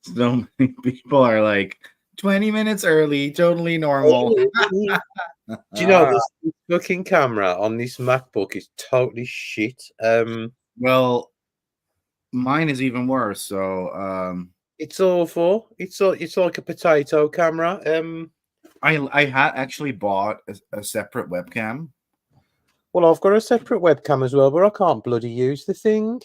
So many people are like 20 minutes early, totally normal. Do you know this fucking camera on this MacBook is totally shit. Well, mine is even worse. So It's awful. It's like a potato camera. I had actually bought a separate webcam. Well, I've got a separate webcam as well, but I can't bloody use the thing.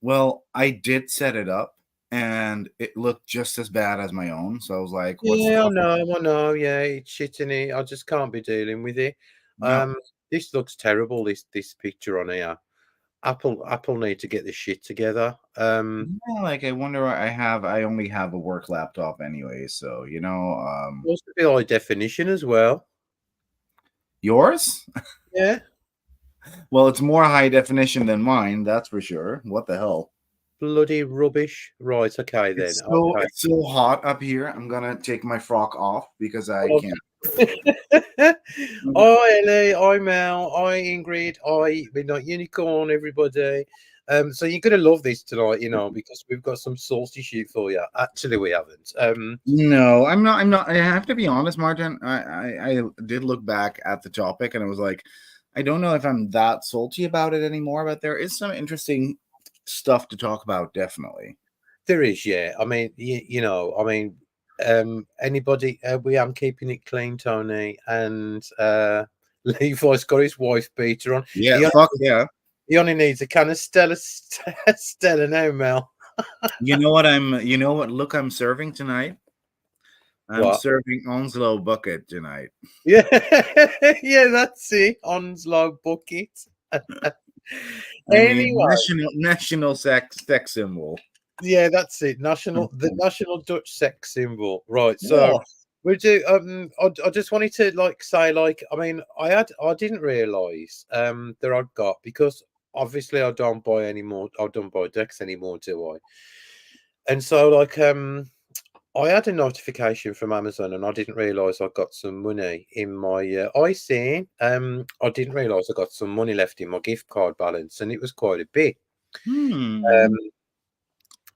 Well, I did set it up and it looked just as bad as my own. So I was like, what's the Yeah, fucking I know. Yeah, it's shit in it. I just can't be dealing with it. no. This looks terrible. This picture on here. Apple need to get this shit together. Yeah, like I wonder what I only have a work laptop anyway, so Supposed to be high definition as well. yours? Yeah, Well, it's more high definition than mine, that's for sure. What the hell? bloody rubbish. Right, okay then. Okay. It's so hot up here. I'm gonna take my frock off because I Well, can't. Hi Ellie, hi Mel, hi Ingrid, hi Midnight Unicorn, everybody. So you're gonna love this tonight, because we've got some saucy shit for you. Actually, we haven't. No, I'm not. I'm not. I have to be honest, Martin. I did look back at the topic and I was like, I don't know if I'm that salty about it anymore, but there is some interesting stuff to talk about, definitely. There is, yeah. I mean, anybody? We am keeping it clean, Tony, and Levi's got his wife beater on. Yeah, fuck yeah. He only needs a can of Stella, Stella now, Mel. You know what look I'm serving tonight? I'm What? serving Onslow bucket tonight. Yeah, yeah, that's it. Onslow bucket. I mean, Anyway, national sex symbol. yeah, that's it. The national Dutch sex symbol. Right. So Yeah. we do. I just wanted to say I mean I didn't realize that I'd got, because obviously I don't buy anymore. I don't buy decks anymore, do I? And so I had a notification from Amazon, and I didn't realize I got some money in my IC. I didn't realize I got some money left in my gift card balance, and it was quite a bit. Um, Hmm.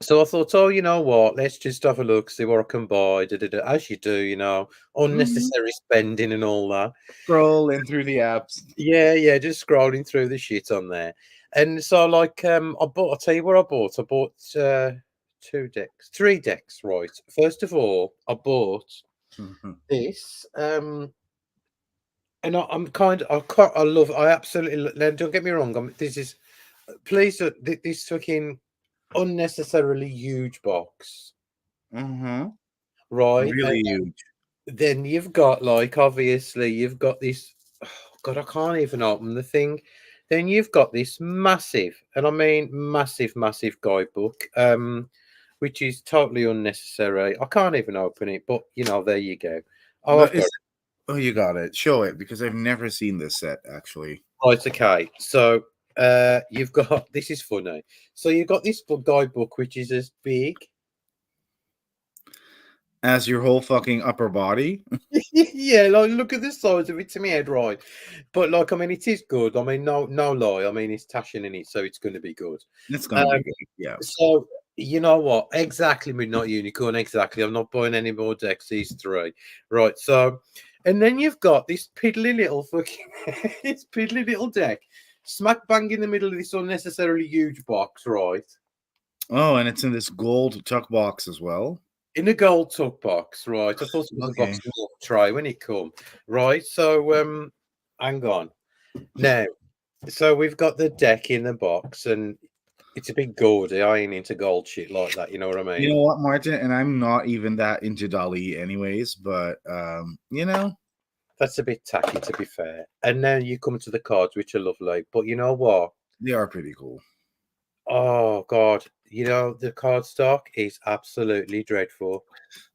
so I thought, oh, you know what? Let's just have a look, see what I can buy. As you do, Mhm. unnecessary spending and all that. Scrolling through the apps. Yeah, yeah, just scrolling through the shit on there. And so I'll tell you what I bought. I bought three decks, right? First of all, I bought Mhm. this. And I'm kind I quite I love I absolutely don't get me wrong. This is please this fucking unnecessarily huge box, Mhm. right? And Really huge. then you've got, obviously you've got this. Oh God, I can't even open the thing. Then you've got this massive, and I mean massive, massive guidebook, which is totally unnecessary. I can't even open it, but there you go. Oh, But I've got is it. oh, you got it. Show it because I've never seen this set actually. Right, okay. So you've got this is funny. So you've got this guidebook which is as big. As your whole fucking upper body. Yeah, look at the size of it to me head, right? But I mean, it is good. I mean, no lie. I mean, it's Tashin in it, so it's going to be good. It's gonna Um, be good. Yeah. so you know what? Exactly, Midnight Unicorn. Exactly. I'm not buying any more decks. These three, right? So, and then you've got this piddly little fucking this piddly little deck, smack bang in the middle of this unnecessarily huge box, right? Oh, and it's in this gold tuck box as well. In a gold tuck box, right? I thought it was a Okay. box of milk tray when it come, right? So hang on. Now, so we've got the deck in the box, and it's a bit gaudy. I ain't into gold shit like that, you know what I You mean? know what, Martin? And I'm not even that into Dali anyways, but That's a bit tacky, to be fair. And then you come to the cards, which are lovely. But you know what? they are pretty cool. Oh God, the card stock is absolutely dreadful.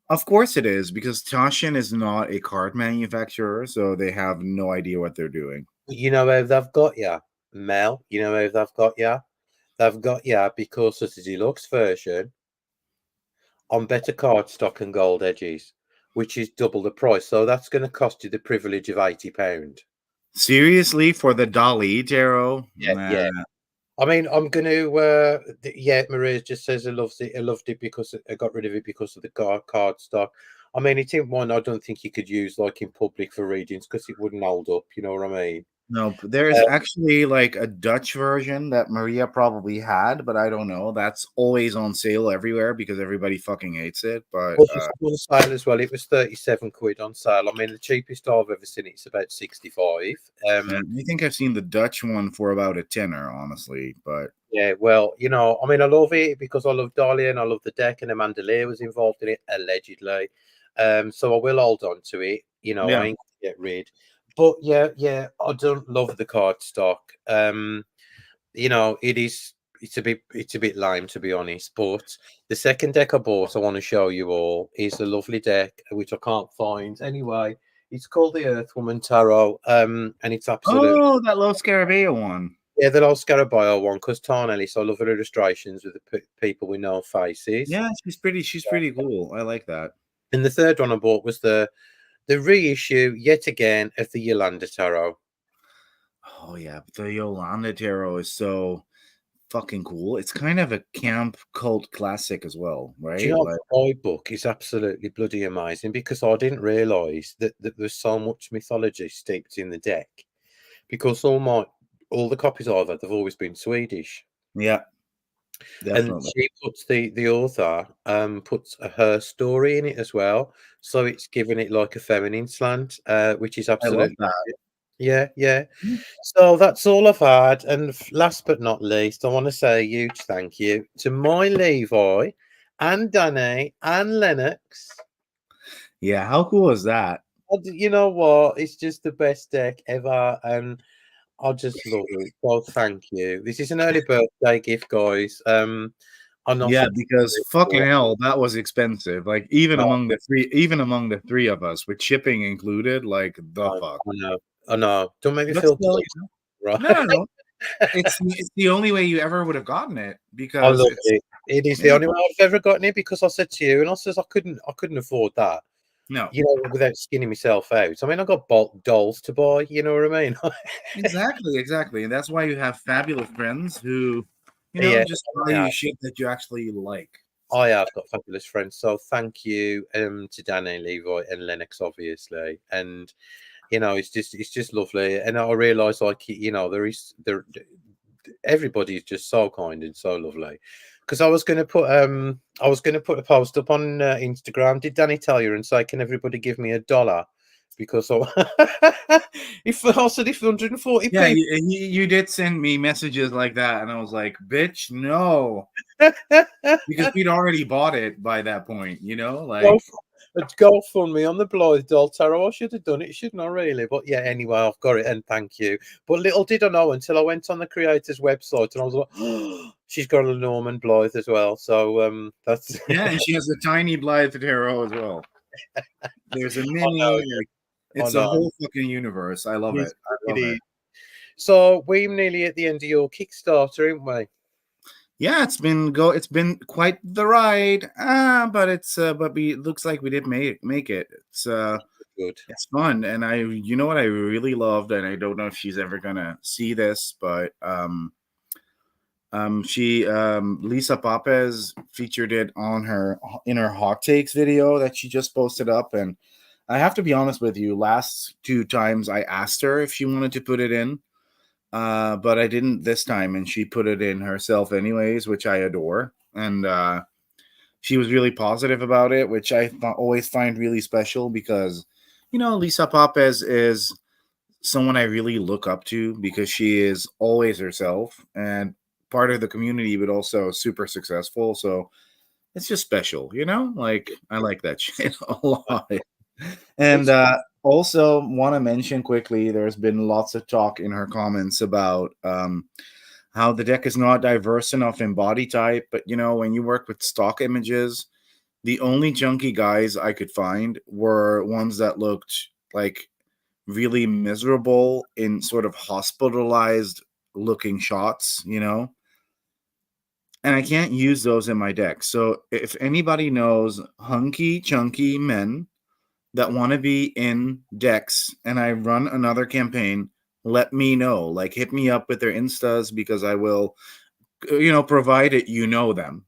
Of course it is, because Toshin is not a card manufacturer, so they have no idea what they're doing. You know how they've got ya, Mel. You know how they've got ya. They've got ya because of the deluxe version on better cardstock and gold edges, which is double the price. So that's going to cost you the privilege of £80. Seriously, for the Dali tarot? Yeah, Nah. yeah. I mean, I'm going to. Yeah, Maria just says I loves it. I loved it because I got rid of it because of the card stock. I mean, it ain't one I don't think you could use like in public for readings because it wouldn't hold up. You know what I mean? No, there's actually like a Dutch version that Maria probably had, but I don't know. That's always on sale everywhere because everybody fucking hates it. But Well, it's on sale as well. It was 37 quid on sale. I mean, the cheapest I've ever seen it's about 65. I think I've seen the Dutch one for about a tenner, honestly. But Yeah, well, I mean, I love it because I love Dahlia and I love the deck, and Amanda Lear was involved in it allegedly. So I will hold on to it. I yeah. ain't gonna get rid. But yeah, I don't love the card stock. It's a bit lame to be honest. But the second deck I bought, I want to show you all, is a lovely deck which I can't find anyway. It's called the Earthwoman Tarot, and it's absolute. Oh, that Low Scarabeo one. Yeah, the old Scarabaio one, because Tarn Ellis, I love her illustrations with the people with no faces. Yeah, she's pretty. She's pretty cool. I like that. And the third one I bought was the reissue yet again of the Yolanda Tarot. Oh yeah, but the Yolanda Tarot is so fucking cool. It's kind of a camp cult classic as well, Do you right? know Like, my book is absolutely bloody amazing because I didn't realise that there's so much mythology steeped in the deck. Because all the copies I've had, they've always been Swedish. yeah, And definitely. she puts the author puts her story in it as well, so it's giving it like a feminine slant, which is I love absolutely that. yeah. Mm. So that's all I've had, and last but not least, I want to say a huge thank you to my Levi and Danny and Lennox. Yeah, how cool is that? You know what? It's just the best deck ever, and I just love it. So thank you. This is an early birthday gift, guys. I'm not Yeah, sure. because fucking hell, that was expensive. Like even among the three of us, with shipping included, like the I fuck. know, I know. Don't make me But feel still, guilty, right? no, no, no. It's the only way you ever would have gotten it I because love it's it. It is the yeah, only way I've ever gotten it because I said to you, and I says I couldn't afford that, no. without skinning myself out. I mean, I got bulk dolls to buy. You know what I mean? Exactly, exactly. And that's why you have fabulous friends who, Yeah, just buy I you shit that you actually like. I have got fabulous friends. So thank you to Danny, Levi, and Lennox, obviously. And it's just lovely. And I realise like everybody is just so kind and so lovely. Because I was gonna put a post up on Instagram. Did Danny tell you and say, can everybody give me $1? Because if I said if 140 Yeah, people you did send me messages like that, and I was like, "Bitch, no," because we'd already bought it by that point. go Like, a GoFundMe on the Blythe Doll Tarot. I should have done it, shouldn't I? Really, but yeah. Anyway, I've got it, and thank you. But little did I know until I went on the creator's website, and I was like, oh, she's got a Norman Blythe as well. So that's yeah, and she has a tiny Blythe tarot as well. There's a I know, mini, like, I it's a know. whole fucking universe. I love it. I It love it. is. So we're nearly at the end of your Kickstarter, aren't we? Yeah, it's been quite the ride. But we it looks like we did make it. Good. It's fun, and you know what I really loved, and I don't know if she's ever gonna see this, but she Lisa Papez featured it in her hot takes video that she just posted up, and I have to be honest with you. Last two times I asked her if she wanted to put it in, but I didn't this time, and she put it in herself anyways, which I adore, and she was really positive about it, which I always find really special because Lisa Papez is someone I really look up to because she is always herself and part of the community, but also super successful. So it's just special, Like I like that shit a lot. And It's also want to mention quickly, there's been lots of talk in her comments about how the deck is not diverse enough in body type. But when you work with stock images, the only junky guys I could find were ones that looked like really miserable in sort of hospitalized looking shots, and I can't use those in my deck. So if anybody knows hunky, chunky men that want to be in decks and I run another campaign, let me know. Like, hit me up with their instas because I will, provide it. Them.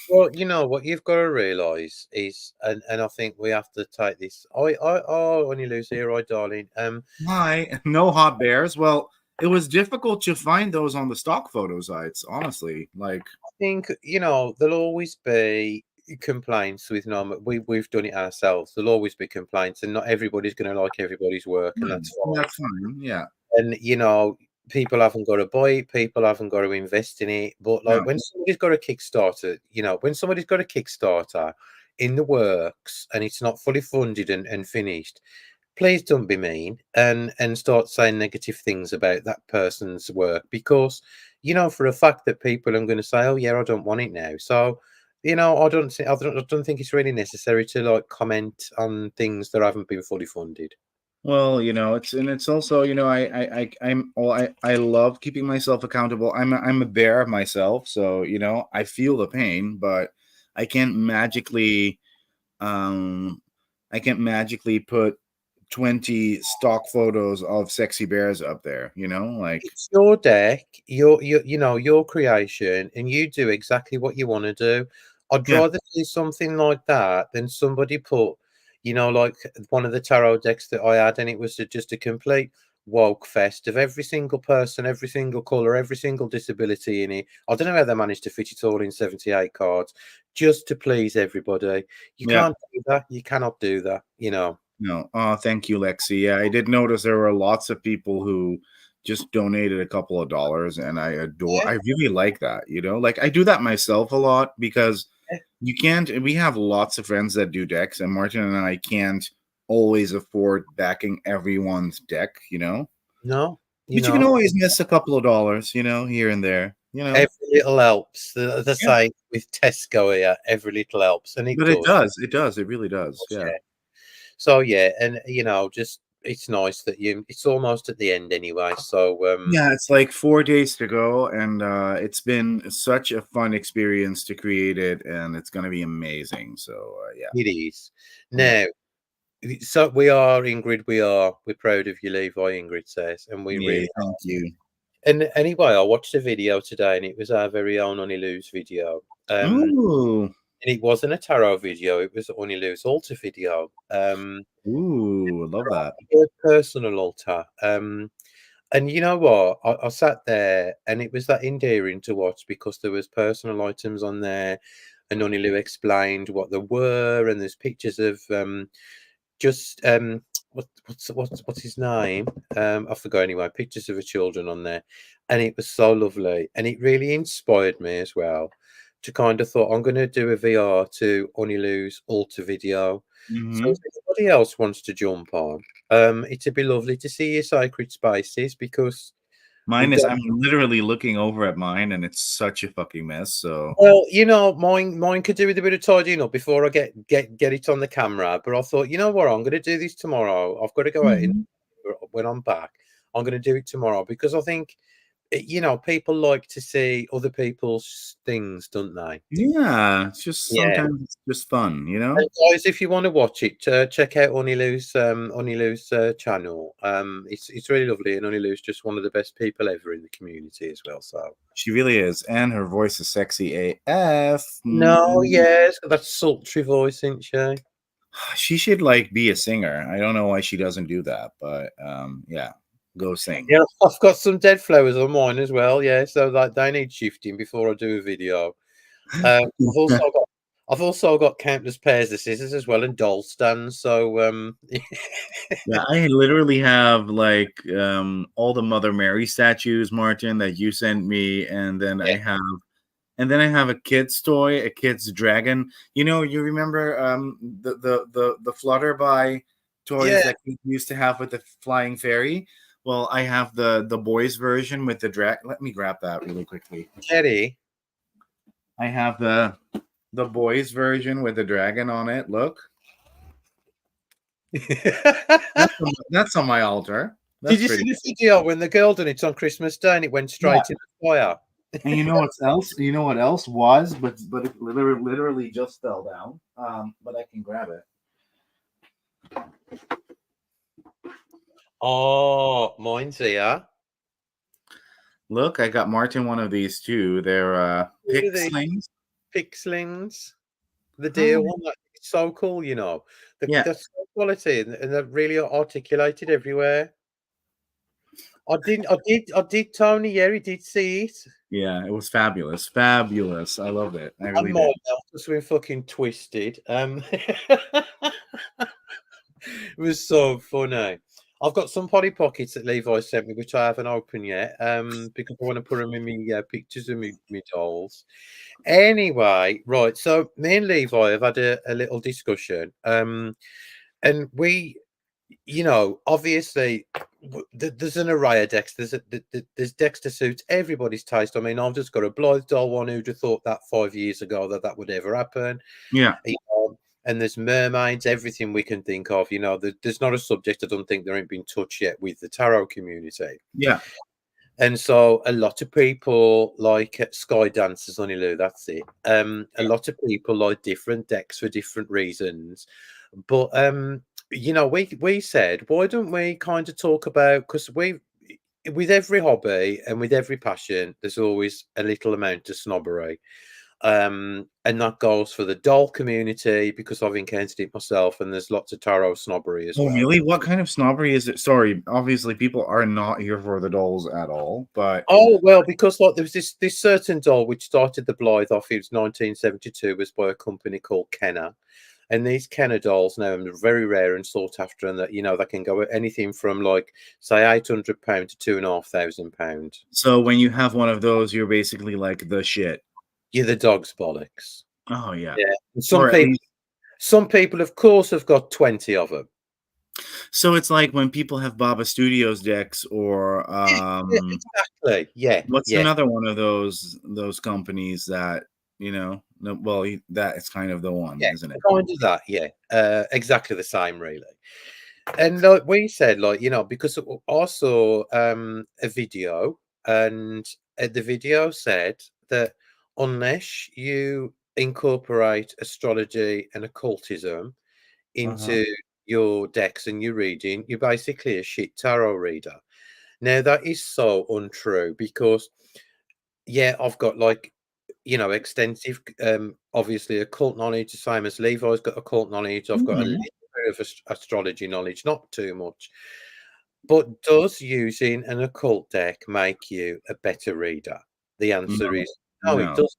Well, you know what you've got to realize is, and I think we have to take this. When you lose here, darling. Why no hot bears? Well, it was difficult to find those on the stock photo sites. Honestly, like, I think there'll always be complaints with no. We've done it ourselves. There'll always be complaints, and not everybody's going to like everybody's work, and that's fine. that's fine. Yeah. And people haven't got to buy it, people haven't got to invest in it. But like No. when somebody's got a Kickstarter, when somebody's got a Kickstarter in the works and it's not fully funded and finished, please don't be mean and start saying negative things about that person's work, because for a fact that people are going to say, oh yeah, I don't want it now. So I don't think it's really necessary to like comment on things that haven't been fully funded. Well, it's also, I love keeping myself accountable. I'm a bear myself, so I feel the pain, but I can't magically um I can't magically put 20 stock photos of sexy bears up there, like, It's your deck, your creation, and you do exactly what you want to do. I'd yeah. rather see something like that than somebody put, like one of the tarot decks that I had, and it was just a complete woke fest of every single person, every single color, every single disability in it. I don't know how they managed to fit it all in 78 cards just to please everybody. You Yeah. can't do that. You cannot do that. No. Oh, thank you, Lexi. Yeah, I did notice there were lots of people who just donated a couple of dollars, and I really like that, like, I do that myself a lot because you can't, we have lots of friends that do decks, and Martin and I can't always afford backing everyone's deck, No, but you can always miss a couple of dollars, here and there, every little helps. The yeah. saying with Tesco here, every little helps, and it But does. it really does, yeah. Yeah. So yeah, and just it's nice that it's almost at the end anyway. So Yeah, it's like 4 days to go, and it's been such a fun experience to create it, and it's going to be amazing. So yeah. it is. Yeah. Now, so we are, Ingrid. We're proud of you, Levi. Ingrid says, and we Yeah, really. thank you. And anyway, I watched a video today, and it was our very own Lou's video. Ooh. And it wasn't a tarot video; it was Lou's altar video. Ooh, love that. A personal altar. And you know what? I sat there, and it was that endearing to watch because there was personal items on there, and Lou explained what there were, and there's pictures of just what's his name? I forgot anyway. Pictures of the children on there, and it was so lovely, and it really inspired me as well to kind of thought I'm going to do a VR to Lou's altar video. So Hmm. if anybody else wants to jump on, it'd be lovely to see your sacred spaces because we Mine is, don't. I'm literally looking over at mine, and it's such a fucking mess. So Well, mine could do with a bit of tidying up before I get it on the camera. But I thought, you know what, I'm going to do this tomorrow. I've got to go out Mhm. when I'm back. I'm going to do it tomorrow because I think, people like to see other people's things, don't they? Yeah, it's just Yeah. sometimes it's just fun, And guys, if you want to watch it, check out Onilu's channel. It's really lovely, and Onilu's just one of the best people ever in the community as well. So She really is, and her voice is sexy AF. no, yes, got that sultry voice, isn't she? She should like be a singer. I don't know why she doesn't do that, but yeah, go sing. Yeah, I've got some dead flowers on mine as well. Yeah, so like they need shifting before I do a video. I've also got countless pairs of scissors as well and doll stands. So Yeah, I literally have like all the Mother Mary statues, Martin, that you sent me, and then yeah, I have a kid's toy, a kid's dragon. You remember the Flutterby toys yeah, that we used to have with the flying fairy? Well, I have the boys version with the drag. Let me grab that really quickly. Teddy. I have the boys version with the dragon on it. Look, that's on my altar. Did That's you pretty. see the video when the girl done it on Christmas Day and it went Yeah. straight in the fire? And you know what else? You know what else was, but it literally just fell down. But I can grab it. Oh, mine's here. Look, I got Martin one of these too. They're What pick are these? slings. Pixlings. The deer Oh, one, it's so cool, you know. yeah, The so quality and they're really articulated everywhere. I did, Tony. Yeah, he did see it. yeah. It was fabulous, fabulous. I loved it. I And really my did. mouth has been fucking twisted. It was so funny. I've got some Polly Pockets that Levi sent me, which I haven't opened yet, because I want to put them in my pictures of me dolls. Anyway, right. So me and Levi have had a little discussion, and we, obviously, there's an array of decks. There's decks to suit everybody's taste. I mean, I've just got a Blythe doll one. Who'd have thought that 5 years ago that would ever happen? Yeah, You know, and there's mermaids, everything we can think of. There's not a subject I don't think there ain't been touched yet with the tarot community. yeah. And so a lot of people like Sky Dancers, Honey Lou, that's it. A lot of people like different decks for different reasons. But we said, why don't we kind of talk about, because we, with every hobby and with every passion, there's always a little amount of snobbery. And that goes for the doll community because I've encountered it myself, and there's lots of tarot snobbery as Oh, well. really? What kind of snobbery is it? Sorry, obviously people are not here for the dolls at all, but Oh well, because like there was this certain doll which started the Blythe off. It was 1972, was by a company called Kenner, and these Kenner dolls now are very rare and sought after, and that they can go at anything from like say £800 to £2,500. so when you have one of those, you're basically like the shit. You're the dog's bollocks. Oh yeah. Yeah, and Or at least some people, of course, have got 20 of them. so it's like when people have Baba Studios decks or Yeah, exactly. Yeah, what's yeah. another one of those companies that, no, well, that is kind of the one, Yeah, isn't it? kind of that. Yeah, exactly the same, really. And like we said, like because I saw a video, and the video said that unless you incorporate astrology and occultism Uh-huh. into your decks and your reading, you're basically a shit tarot reader. Now that is so untrue because yeah, I've got like extensive, obviously occult knowledge, the same as Levi's got occult knowledge. I've got a little Mhm. bit of astrology knowledge, not too much. But does using an occult deck make you a better reader? The answer No, is no, it no. doesn't.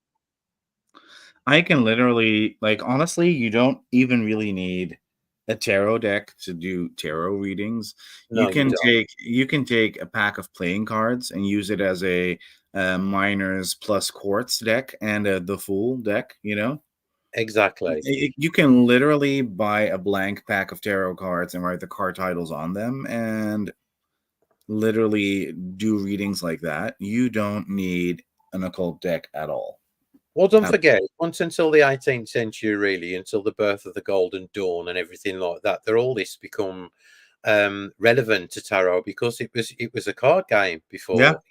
I can literally, like, honestly, you don't even really need a tarot deck to do tarot readings. You No, you can don't. take a pack of playing cards and use it as a minors plus quartz deck and the full deck, Exactly. You can literally buy a blank pack of tarot cards and write the card titles on them and literally do readings like that. You don't need an occult deck at all. Well, don't At- forget, once until the 18th century, really, until the birth of the Golden Dawn and everything like that, they're all this become relevant to tarot because it was a card game Yeah, before.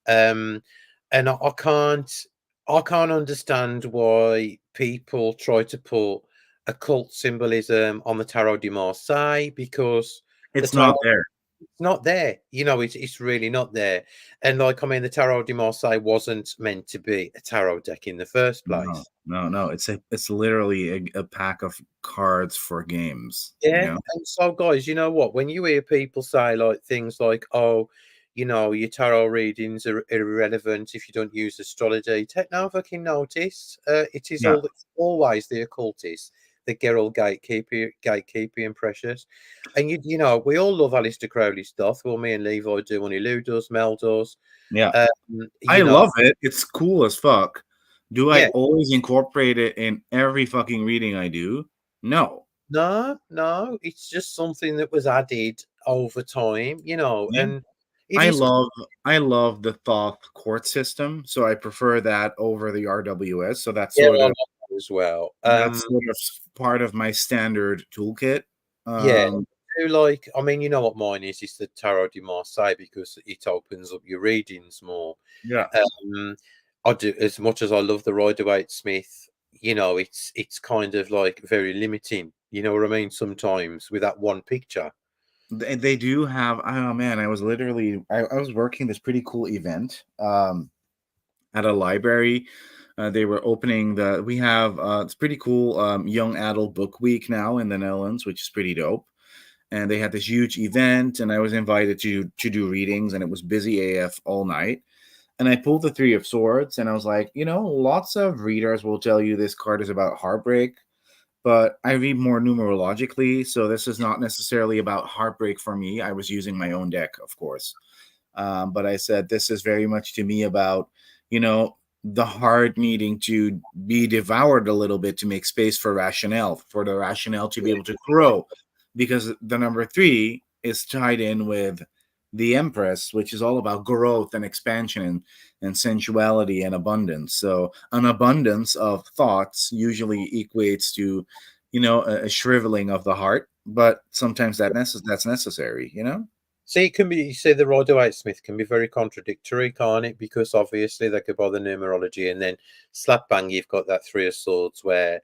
Um, and I can't understand why people try to put occult symbolism on the Tarot de Marseille because the it's tarot not there. it's not there. It's really not there. And like I mean, the Tarot de Marseille wasn't meant to be a tarot deck in the first No, place. no, no. It's literally a pack of cards for games, Yeah, and so guys, you know what? When you hear people say like things like, "Oh, your tarot readings are irrelevant if you don't use astrology," take no fucking notice. It is Yeah, always the occultists that get all gatekeepy and precious. And we all love Aleister Crowley stuff. Well, me and Levi do, and Lou does, Mel does. yeah. Um, I you know, love it. It's cool as fuck. Do I yeah. always incorporate it in every fucking reading I do? No. No, no, it's just something that was added over time, Yeah. and it I is. love I love the Thoth court system, so I prefer that over the RWS. So Yeah, I love that as well. that's sort of part of my standard toolkit. Yeah, Um, I mean, you know what mine is? It's the Tarot de Marseille because it opens up your readings more. yeah, Um, I do as much as I love the Rider-Waite Smith. It's kind of like very limiting. You know what I mean? Sometimes with that one picture. They do have. Oh man, I was literally I was working this pretty cool event at a library. They were opening the. We have it's pretty cool young adult book week now in the Netherlands, which is pretty dope. And they had this huge event, and I was invited to do readings, and it was busy AF all night. And I pulled the Three of Swords, and I was like, lots of readers will tell you this card is about heartbreak, but I read more numerologically, so this is not necessarily about heartbreak for me. I was using my own deck, of course. But I said this is very much to me about, you know, the heart needing to be devoured a little bit to make space for rationale, for the rationale to be able to grow, because the number three is tied in with the Empress, which is all about growth and expansion and sensuality and abundance. So an abundance of thoughts usually equates to, a shriveling of the heart, but sometimes that's necessary, See, it can be, you say the Rider-Waite Smith can be very contradictory, can't it? Because obviously they could buy the numerology, and then slap bang, you've got that Three of Swords where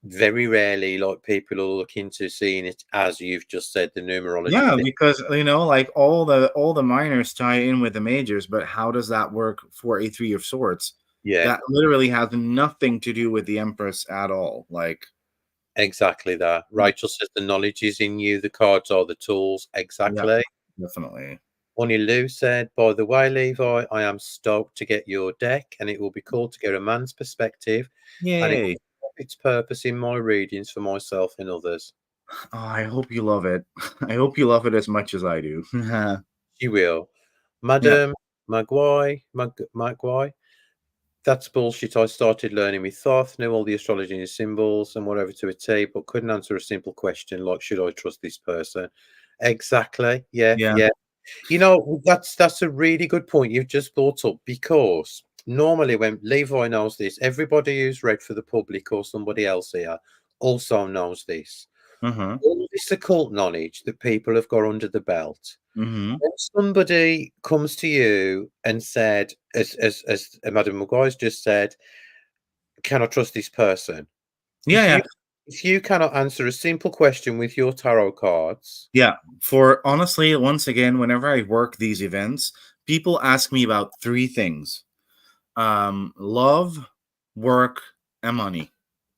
very rarely like people are looking to seeing it as you've just said, the numerology Yeah, thing. because like all the minors tie in with the majors, but how does that work for a Three of Swords? Yeah, That literally has nothing to do with the Empress at all. Like, exactly that. mm, Rachel says the knowledge is in you, the cards are the tools. yeah, Exactly. definitely. Bonnie Lou said, by the way, Levi, I am stoked to get your deck, and it will be cool to get a man's perspective, and it will Yay! serve its purpose in my readings for myself and others. Oh, I hope you love it. I hope you love it as much as I do. She will. Yeah, Madam Maguire, that's bullshit. I started learning with Thoth, knew all the astrology and symbols and whatever to a T, but couldn't answer a simple question like, should I trust this person? Exactly. Yeah, yeah. yeah. That's a really good point you've just brought up, because normally when Levi knows this, everybody who's read for the public or somebody else here also knows this. Mm-hmm. All this occult knowledge that people have got under the belt. Mm-hmm. When somebody comes to you and said, as Madam McGuire's just said, can I trust this person? Yeah, If yeah, you cannot answer a simple question with your tarot cards, yeah. For honestly, once again, whenever I work these events, people ask me about three things: love, work, and money.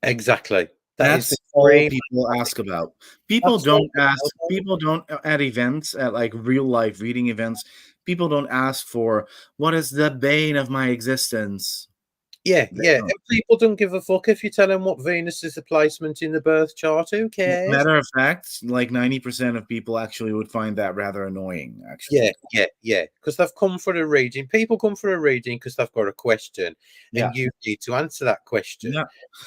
exactly. That is the That's all cream. people ask about. People That's all. don't ask people don't at events, at like real life reading events, people don't ask for what is the bane of my existence. Yeah, They yeah. don't. And people don't give a fuck if you tell them what Venus is the placement in the birth chart. Who cares? Matter of fact, like 90% of people actually would find that rather annoying, Yeah, actually. yeah, yeah. Because they've come for a reading. People come for a reading because they've got a question, Yeah. and you need to answer that question. Yeah.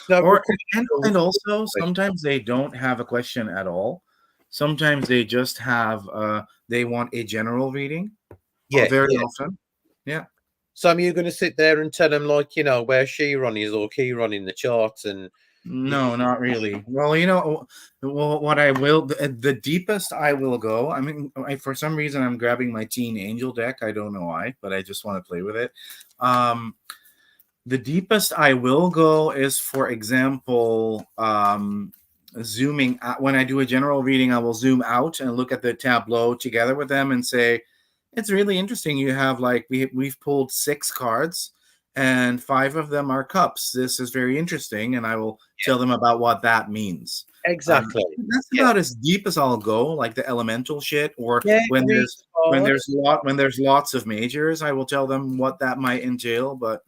No, we'll Or come and with a also question. sometimes they don't have a question at all. Sometimes they just have they want a general reading, Yeah, very yeah. often. Yeah. So are you going to sit there and tell them like where Chiron is or Chiron in the charts and No, not really. Well, what I will, the deepest I will go. I mean, for some reason, I'm grabbing my Teen Angel deck. I don't know why, but I just want to play with it. Um, the deepest I will go is, for example, zooming out. When I do a general reading, I will zoom out and look at the tableau together with them and say, it's really interesting. You have like we've pulled 6 cards and 5 of them are cups. This is very interesting, and I will tell them about what that means. exactly. That's Yeah, about as deep as I'll go, like the elemental shit, or yeah, when read there's the cards. when there's lots of majors, I will tell them what that might entail, but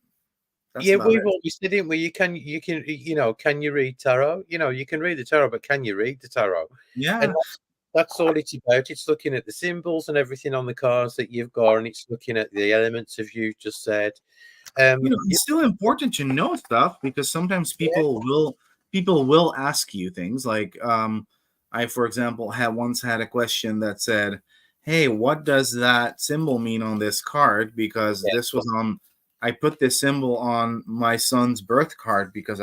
that's Yeah, about we've it. always said, didn't we? Can you read tarot? You can read the tarot, but can you read the tarot? And Yeah. that's all it's about. It's looking at the symbols and everything on the cards that you've got, and it's looking at the elements of you just said. Yeah, It's still important to know stuff because sometimes yeah, people will ask you things like I, for example, had once had a question that said, hey, what does that symbol mean on this card? Because this was on I put this symbol on my son's birth card because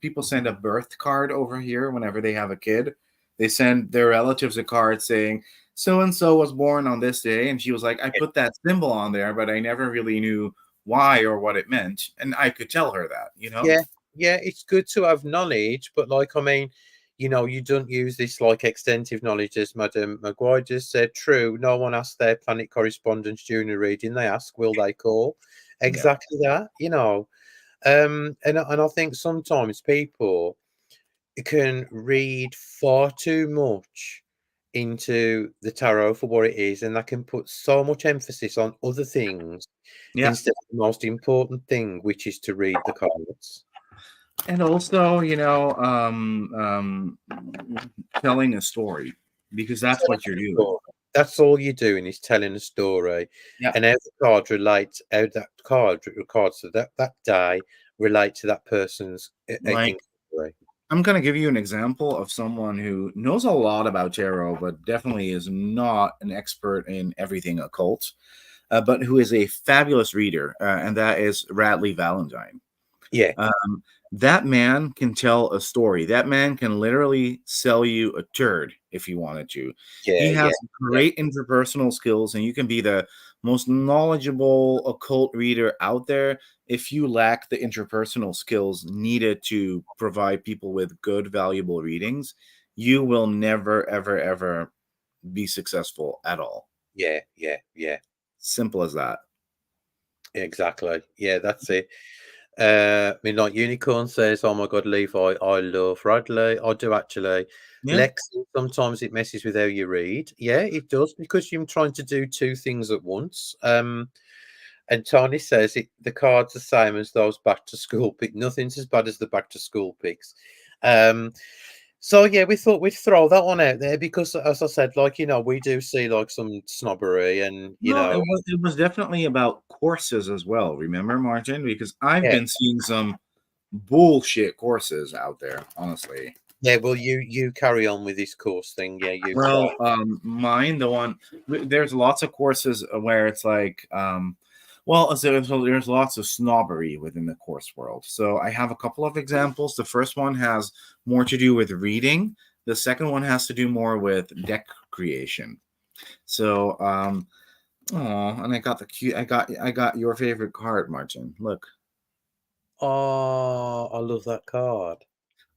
people send a birth card over here whenever they have a kid. They send their relatives a card saying so and so was born on this day, and she was like, I put that symbol on there, but I never really knew why or what it meant, and I could tell her that. yeah, yeah. It's good to have knowledge, but like I mean, You don't use this like extensive knowledge, as Madam Maguire just said. True, no one asks their planet correspondence during a reading. They ask, will they call? Yeah. Exactly that. And I think sometimes people can read far too much into the tarot for what it is, and that can put so much emphasis on other things Yeah. instead of the most important thing, which is to read the cards. And also, telling a story, because that's Telling what you're a doing. story. That's all you're doing is telling a story, Yeah. and how the card relates, how that card records to that day relate to that person's Like, story. I'm going to give you an example of someone who knows a lot about tarot, but definitely is not an expert in everything occult, but who is a fabulous reader, and that is Radley Valentine. Yeah, Um, that man can tell a story. That man can literally sell you a turd if he wanted to. He yeah, yeah, has yeah, great interpersonal skills, and you can be the most knowledgeable occult reader out there. If you lack the interpersonal skills needed to provide people with good, valuable readings, you will never, ever, ever be successful at all. yeah, yeah, yeah. Simple as that. Exactly. Yeah, that's it. I mean, like Unicorn says, "Oh my God, Levi, I love Radley." I do actually. Yeah. Lexi, sometimes it messes with how you read. Yeah, it does because you're trying to do two things at once. And Tony says the cards the same as those back to school picks. Nothing's as bad as the back to school picks. Um, so yeah, we thought we'd throw that one out there because, as I said, like we do see like some snobbery, and No, it was definitely about courses as well. Remember, Martin? Because I've yeah, been seeing some bullshit courses out there, honestly. yeah. Well, you carry on with this course thing. Yeah, you Well, start. mine, the one, there's lots of courses where it's like, well, so there's lots of snobbery within the course world. So I have a couple of examples. The first one has more to do with reading. The second one has to do more with deck creation. So, oh, and I got the cute. I got your favorite card, Martin. Look, Oh, I love that card.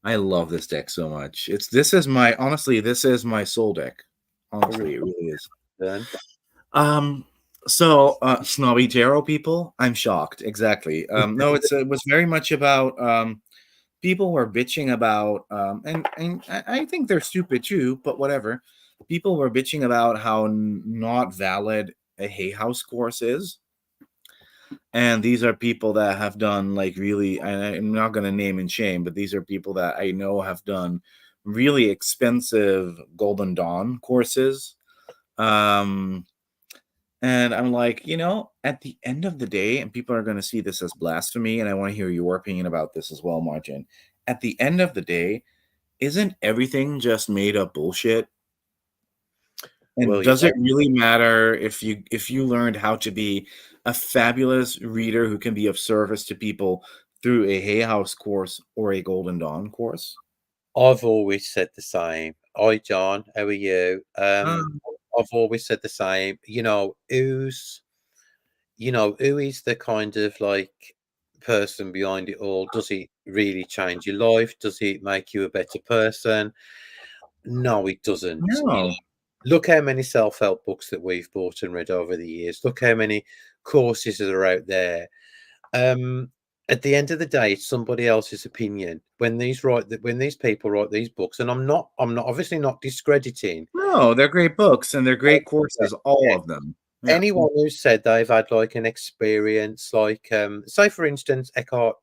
I love this deck so much. This is my soul deck. Honestly, it really is. Then Um, so snobby tarot people, I'm shocked. Exactly. No, it was very much about people were bitching about and I think they're stupid too, but whatever. People were bitching about how not valid a Hay House course is. And these are people that have done like really, and I'm not going to name and shame, but these are people that I know have done really expensive Golden Dawn courses. Um, and I'm like, at the end of the day, and people are going to see this as blasphemy, and I want to hear your opinion about this as well, Martin. At the end of the day, isn't everything just made up bullshit? And well, does yeah. it really matter if you learned how to be a fabulous reader who can be of service to people through a Hay House course or a Golden Dawn course? I've always said the same. Hi, John. How are you? Um, I've always said the same. Who is the kind of like person behind it all? Does it really change your life? Does it make you a better person? No, it doesn't. no. Look how many self-help books that we've bought and read over the years. Look how many courses that are out there. Um, at the end of the day, it's somebody else's opinion. When these people write these books, and I'm not obviously not discrediting. No, they're great books and they're great Yeah, courses, all yeah. of them. Yeah. Anyone who said they've had like an experience, like say for instance, Eckhart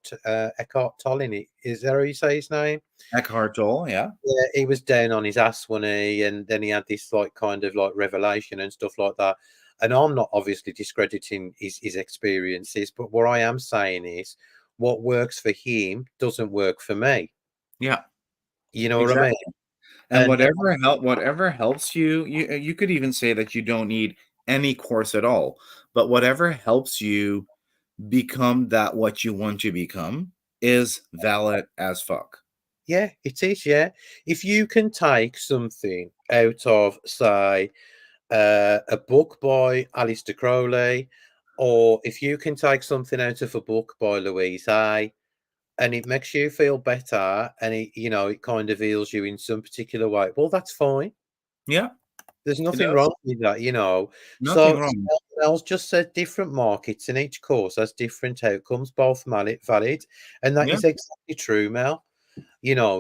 Tolle, is that how you say his name? Eckhart Tolle, yeah. Yeah, he was down on his ass one he, and then he had this like kind of like revelation and stuff like that. And I'm not obviously discrediting his experiences, but what I am saying is what works for him doesn't work for me. Yeah, You know what I mean? exactly. And And whatever helps you, you could even say that you don't need any course at all. But whatever helps you become that what you want to become is valid as fuck. yeah, it is. Yeah, if you can take something out of, say, a book by Alistair Crowley, or if you can take something out of a book by Louise Hay, and it makes you feel better, and it kind of heals you in some particular way. Well, that's fine. Yeah, There's it nothing does. wrong with that. Nothing So wrong. Mel's just said different markets, and each course has different outcomes, both valid, and that Yeah. is exactly true, Mel.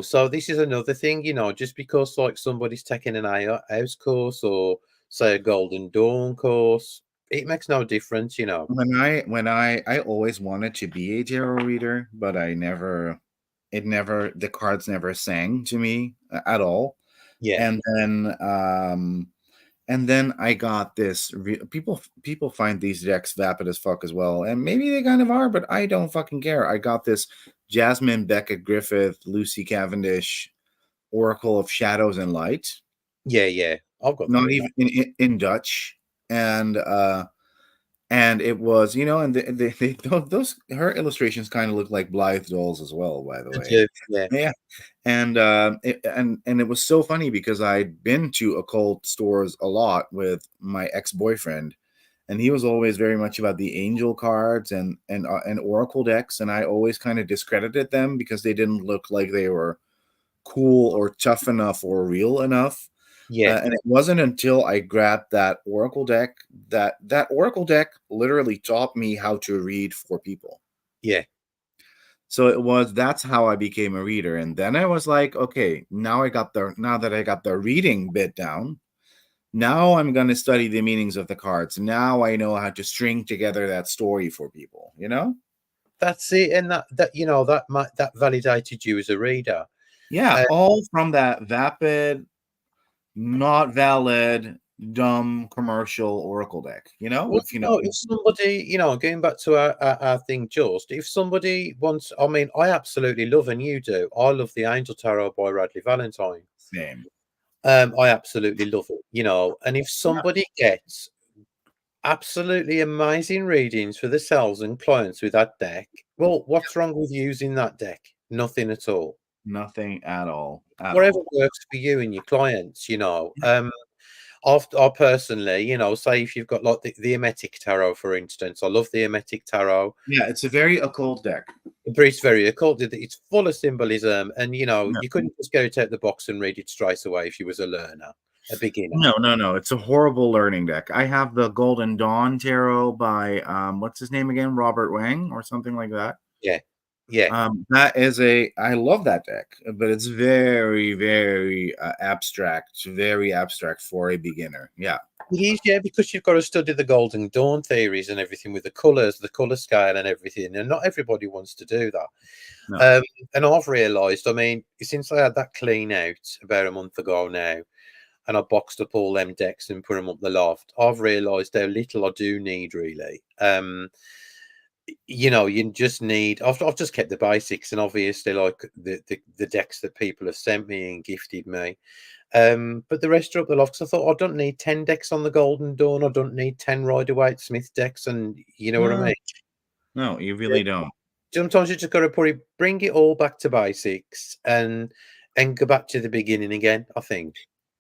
So this is another thing, just because like somebody's taking an house course or say a Golden Dawn course, it makes no difference. When I always wanted to be a tarot reader, but the cards never sang to me at all. Yeah, And then I got this. People find these decks vapid as fuck as well, and maybe they kind of are, but I don't fucking care. I got this Jasmine Beckett Griffith, Lucy Cavendish, Oracle of Shadows and Light, yeah, yeah. I've got not three. even in Dutch, and it was, and those her illustrations kind of look like Blythe dolls as well, by the I way. do. Yeah, Yeah. And it was so funny because I'd been to occult stores a lot with my ex-boyfriend, and he was always very much about the angel cards and oracle decks, and I always kind of discredited them because they didn't look like they were cool or tough enough or real enough. yeah, And it wasn't until I grabbed that oracle deck that oracle deck literally taught me how to read for people. yeah. So that's how I became a reader. And then I was like, okay, now that I got the reading bit down, now I'm going to study the meanings of the cards. Now I know how to string together that story for people. That's it, and that validated you as a reader. Yeah, Uh, all from that vapid, not valid, dumb commercial oracle deck, well, if you know what I if mean. somebody, going back to our thing, just if somebody wants, I mean, I absolutely love, and you do. I love the Angel Tarot by Radley Valentine. Same. I absolutely love it. And if Yeah, somebody gets absolutely amazing readings for themselves and clients with that deck, well, what's wrong with using that deck? Nothing at all. nothing at all. At Whatever all. works for you and your clients. I personally, say if you've got like the Emetic Tarot, for instance, I love the Emetic Tarot. Yeah, it's a very occult deck. But it's very occult. It's full of symbolism, and Yeah. you couldn't just go out the box and read it straight away if you was a learner, a beginner. No, no, no. It's a horrible learning deck. I have the Golden Dawn Tarot by what's his name again? Robert Wang or something like that. Yeah, yeah. That is I love that deck, but it's very, very very abstract for a beginner. Yeah. It is, yeah, because you've got to study the Golden Dawn theories and everything with the colours, the colour scale, and everything, and not everybody wants to do that. No. And I've realised, I mean, since I had that clean out about a month ago now, and I boxed up all them decks and put them up the loft, I've realised how little I do need really. You just need. I've just kept the basics, and obviously, like the decks that people have sent me and gifted me. But the rest are up the loft. 'Cause I thought I don't need 10 decks on the Golden Dawn. I don't need 10 Rider-Waite Smith decks, and you know what I No, mean. no, you Yeah. really don't. Sometimes you just got to bring it all back to basics and go back to the beginning again. I think.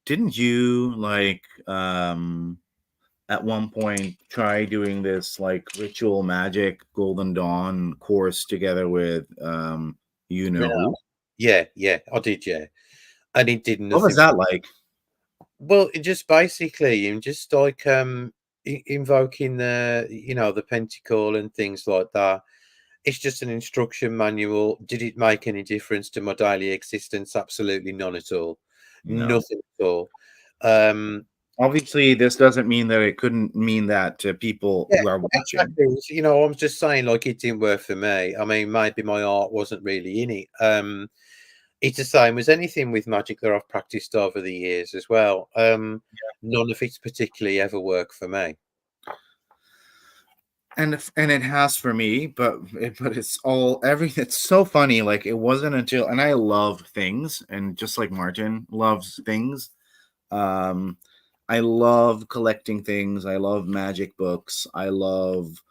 Didn't you at one point try doing this like ritual magic Golden Dawn course together with you know Yeah, who? yeah, I did, yeah, and it did What was nothing. that like? Well, it just basically, just like invoking the pentacle and things like that. It's just an instruction manual. Did it make any difference to my daily existence? Absolutely none at all. No. Nothing at all. Um, Obviously, this doesn't mean that it couldn't mean that to people yeah, who are watching. exactly. I'm just saying, like, it didn't work for me. I mean, maybe my art wasn't really in it. It's the same as anything with magic that I've practiced over the years as well. None of it's particularly ever worked for me. And it has for me, but it's all it's so funny. Like it wasn't until and I love things, and just like Martin loves things. Um, I love collecting things. I love magic books. I love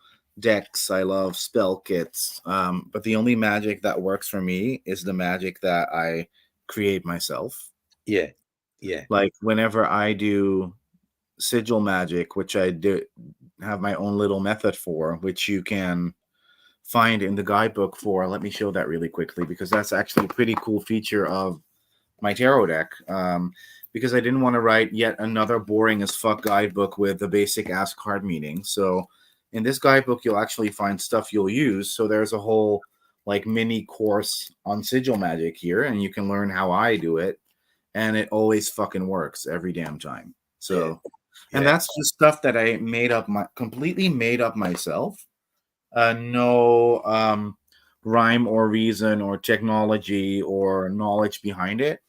decks. I love spell kits. But the only magic that works for me is the magic that I create myself. Yeah, yeah, Like whenever I do sigil magic, which I do have my own little method for, which you can find in the guidebook for. Let me show that really quickly because that's actually a pretty cool feature of my tarot deck. Because I didn't want to write yet another boring as fuck guidebook with the basic ass card meaning. So in this guidebook, you'll actually find stuff you'll use. So there's a whole like mini course on sigil magic here, and you can learn how I do it. And it always fucking works every damn time. Yeah, So, and yeah. that's just stuff that I made up completely made up myself. No rhyme or reason or technology or knowledge behind it.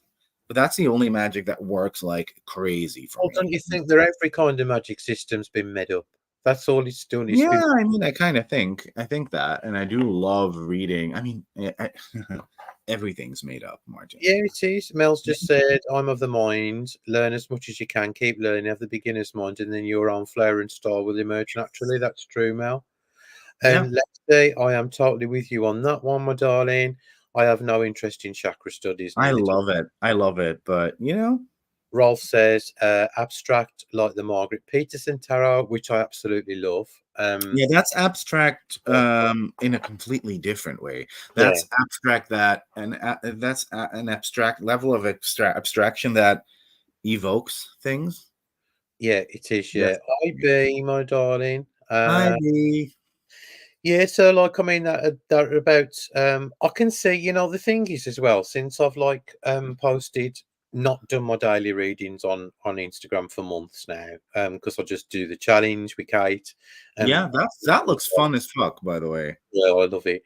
But that's the only magic that works like crazy for Well, don't me. you think that every kind of magic system's been made up? That's all it's done. It's been Yeah, I mean, I think that, and I do love reading. I mean, everything's made up, Martin. yeah, it is. Mel's just said, I'm of the mind, learn as much as you can, keep learning, have the beginner's mind, and then your own flair and style will emerge naturally. That's true, Mel. Yeah, And let's say I am totally with you on that one, my darling. I have no interest in chakra studies, I neither do love it. I love it, but Rolf says abstract like the Margaret Peterson tarot, which I absolutely love. yeah, that's abstract in a completely different way. Yeah, That's abstract that's an abstract level of abstraction that evokes things. yeah, it is. Yeah, That's I be my darling. Hi, B. Yeah, so like I mean that about I can see, the thing is as well, since I've like posted not done my daily readings on Instagram for months now, because I just do the challenge with Kate and Yeah, that looks fun as fuck, by the way. yeah, I love it.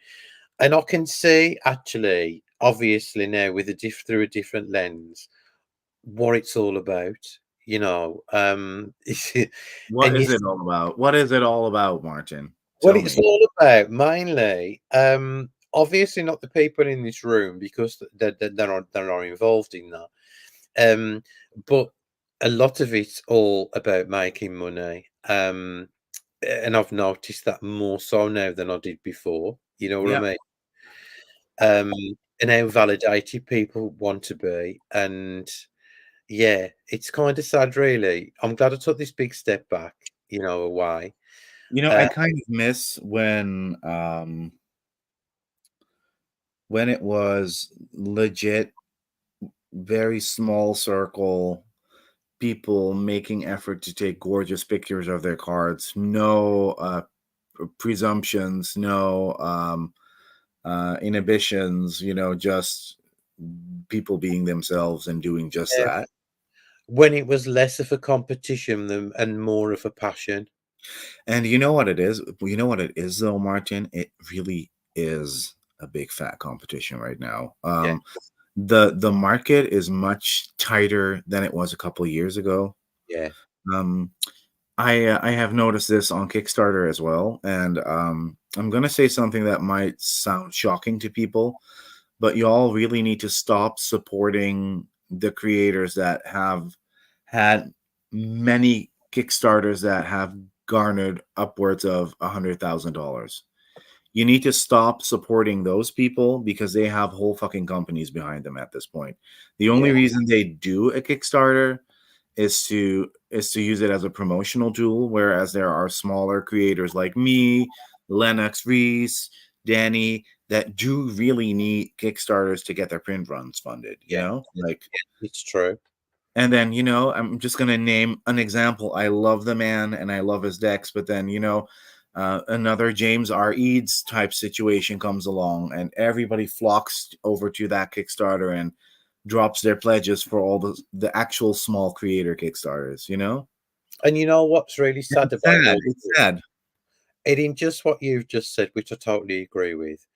And I can see actually, obviously now with through a different lens, what it's all about, What and is it all about? What is it all about, Martin? what Tell it's me. all about mainly, obviously not the people in this room because they're not involved in that. But a lot of it's all about making money. And I've noticed that more so now than I did before. You know what I Yeah. mean? Um, and how validated people want to be. And yeah, it's kind of sad, really. I'm glad I took this big step back, away. I Uh, kind of miss when it was legit very small circle people making effort to take gorgeous pictures of their cards. No presumptions, no inhibitions, just people being themselves and doing just yeah, that. when it was less of a competition than and more of a passion. And you know what it is? You know what it is though, Martin? It really is a big fat competition right now. Yeah, The market is much tighter than it was a couple of years ago. yeah, Um, I have noticed this on Kickstarter as well, and I'm gonna say something that might sound shocking to people, but y'all really need to stop supporting the creators that have had many Kickstarters that have garnered upwards of $100,000. You need to stop supporting those people because they have whole fucking companies behind them at this point. The only yeah, reason they do a Kickstarter is to use it as a promotional tool, whereas there are smaller creators like me, Lennox Reese, Danny that do really need Kickstarters to get their print runs funded, yeah, like. it's true. And then, I'm just going to name an example. I love the man and I love his decks, but then, another James R. Eads type situation comes along and everybody flocks over to that Kickstarter and drops their pledges for all the actual small creator Kickstarters. And you know what's really sad It's about sad. all It's this? sad. It ain't just what you've just said, which I totally agree with.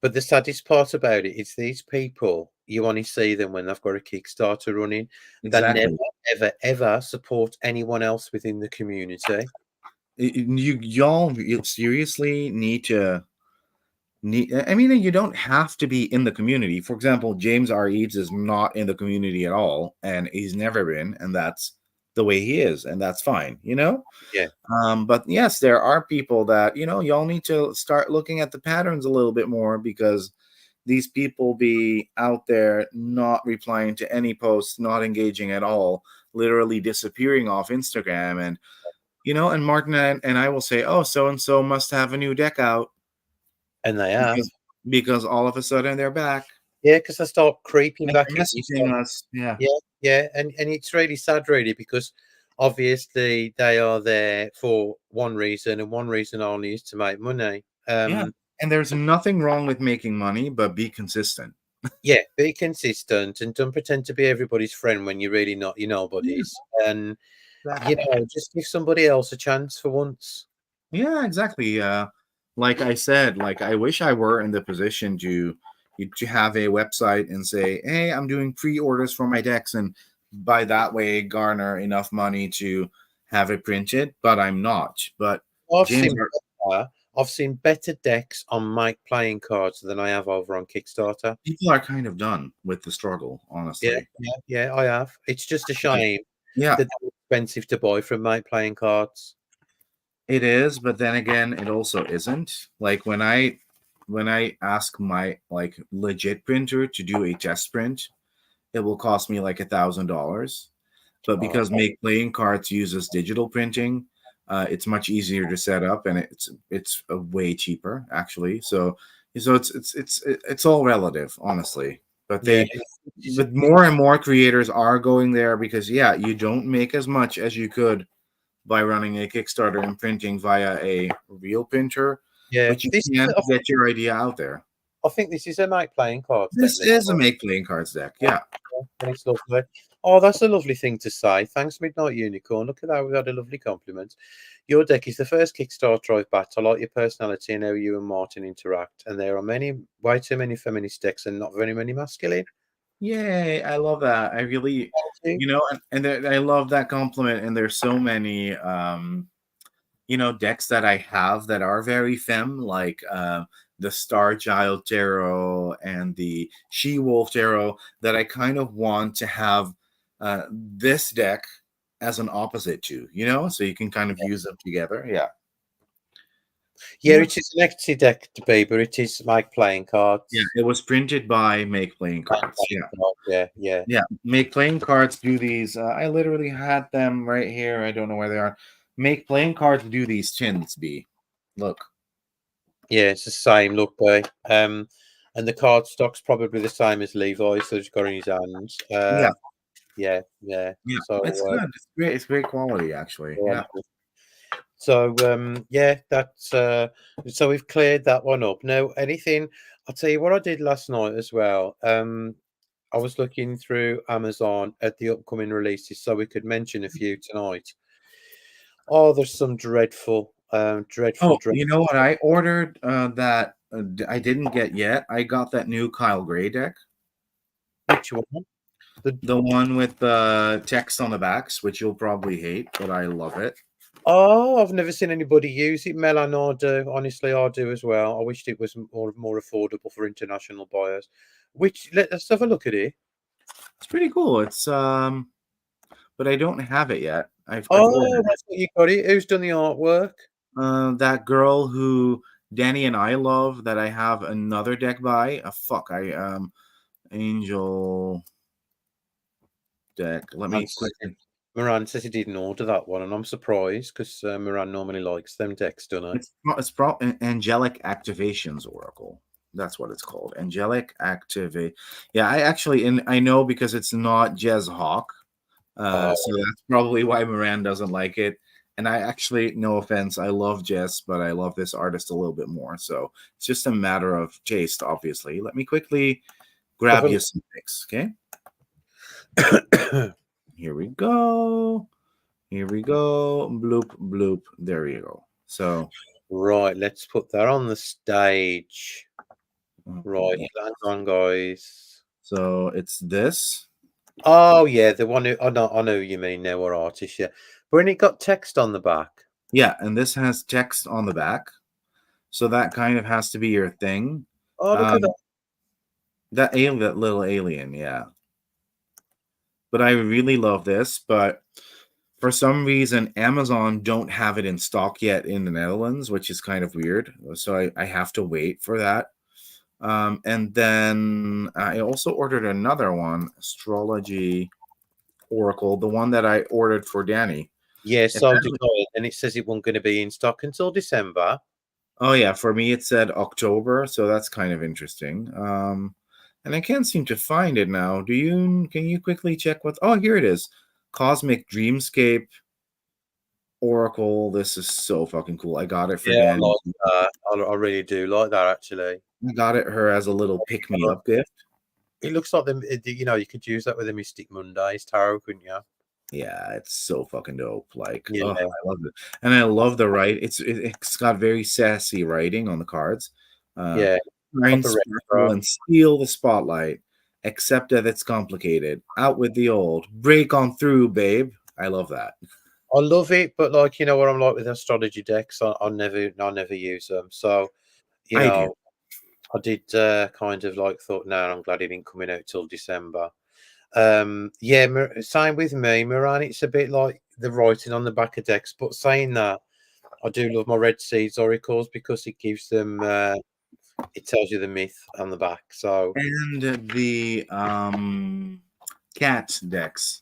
But the saddest part about it is these people, you only see them when they've got a Kickstarter running. They never, Exactly. ever, ever support anyone else within the community. You seriously need. I mean, you don't have to be in the community. For example, James R. Eads is not in the community at all, and he's never been, and that's the way he is, and that's fine. Yeah, But yes, there are people that y'all need to start looking at the patterns a little bit more because these people be out there not replying to any posts, not engaging at all, literally disappearing off Instagram, and Martin and I will say, oh, so and so must have a new deck out. And they have. Because all of a sudden they're back. Yeah, because they start creeping And back they're in. messaging us. Yeah. Yeah, yeah, and it's really sad, really, because obviously they are there for one reason, and one reason only is to make money. Yeah. And there's nothing wrong with making money, but be consistent. Yeah, be consistent and don't pretend to be everybody's friend when you're really not. You're Yeah, nobody's, and exactly. just give somebody else a chance for once. Yeah, exactly. Like I said, like I wish I were in the position to have a website and say, "Hey, I'm doing pre-orders for my decks," and by that way garner enough money to have it printed. But I'm not. But I've James, seen I've seen better decks on Mike playing cards than I have over on Kickstarter. people are kind of done with the struggle, Yeah, honestly. yeah, I have. It's just a shame Yeah, that they're expensive to buy from Mike playing cards. it is, but then again, it also isn't. Like when I ask my like legit printer to do a test print, it will cost me like $1,000. But Oh, because Make Playing Cards uses digital printing, it's much easier to set up, and it's way cheaper actually. So it's all relative, honestly. But yeah, but more and more creators are going there because yeah, you don't make as much as you could by running a Kickstarter and printing via a real printer, yeah. but you This is, can get your idea out there. I think this is a Mike playing cards deck. This is a Make Playing Cards deck, yeah. And it's lovely. Oh, that's a lovely thing to say. Thanks, Midnight Unicorn. Look at that. We've had a lovely compliment. Your deck is the first Kickstarter I've backed. I like your personality and how you and Martin interact. And there are way too many feminist decks and not very many masculine. Yay, I love that. I really, Thank I love that compliment. And there's so many, decks that I have that are very femme, like the Star Child Tarot and the She Wolf Tarot, that I kind of want to have this deck as an opposite to, so you can kind of use them together. Yeah. Yeah, Yeah. it is an equity deck to be, but it is Mike playing Yeah. cards. It was printed by Make Playing Mike Cards. playing Yeah. cards. Yeah, yeah. Yeah, Make Playing Cards do these. I literally had them right here. I don't know where they are. Make Playing Cards do these tins. B, look. Yeah, it's the same look, boy. And the card stock's probably the same as Levi, so he's got in his hands. Yeah, Yeah, yeah. yeah, So, it's good. It's great. It's great quality, actually. Yeah, so yeah, that's so we've cleared that one up. Now, anything? I'll tell you what I did last night as well. I was looking through Amazon at the upcoming releases, so we could mention a few tonight. Oh, there's some dreadful, Oh, dreadful. you know what? I ordered that I didn't get yet. I got that new Kyle Gray deck, Which one? the one with the text on the backs, which you'll probably hate, but I love it. Oh, I've never seen anybody use it. Mel and I do. Honestly, I do as well. I wished it was more affordable for international buyers. Let's have a look at it. It's pretty cool. But I don't have it yet. I've Oh, ordered that's what you got it. Who's done the artwork? that girl who Danny and I love that I have another deck by. Fuck, I Angel deck. Let me quickly. Moran says he didn't order that one, and I'm surprised because Moran normally likes them decks, don't I? Angelic Activations Oracle. That's what it's called. Angelic Activate. Yeah, I actually and I know because it's not Jez Hawk. So that's probably why Moran doesn't like it. And I actually, no offense, I love Jess, but I love this artist a little bit more. So it's just a matter of taste, obviously. Let me quickly grab you some picks, okay? Here we go. Here we go. Bloop, bloop. There you go. So, right, let's put that on the stage. Right, hang on, guys. So it's this. Oh yeah, the one who I know who you mean now, or artist, yeah. But when it got text on the back. Yeah, and this has text on the back. So that kind of has to be your thing. Oh, look at that. That little alien, yeah. But I really love this, but for some reason Amazon don't have it in stock yet in the Netherlands, which is kind of weird. So I have to wait for that. And then I also ordered another one, Astrology Oracle, the one that I ordered for Danny. Yeah, so did I, and it says it wasn't going to be in stock until December. Oh yeah, for me it said October, so that's kind of interesting. And I can't seem to find it now. Can you quickly check what oh here it is. Cosmic Dreamscape Oracle. This is so fucking cool. I got it for Yeah, I Dan. like that. I really do like that actually. I got it her as a little pick me up gift. It looks like them. You know, you could use that with the Mystic Mondays tarot, couldn't you? Yeah, it's so fucking dope. Like, oh, Yeah, I love it. And I love the it's got very sassy writing on the cards. Uh yeah, Shine, proper sparkle, retro. and steal the spotlight. Accept that it's complicated. Out with the old. Break on through, babe. I love that. I love it, but like you know what I'm like with astrology decks, I never use them. So you I do. know, I did kind of like thought, no, I'm glad it didn't coming out till December. Yeah, same with me, Moran. It's a bit like the writing on the back of decks, but saying that, I do love my Red Seeds oracles because it gives them, it tells you the myth on the back. So, And the cat decks.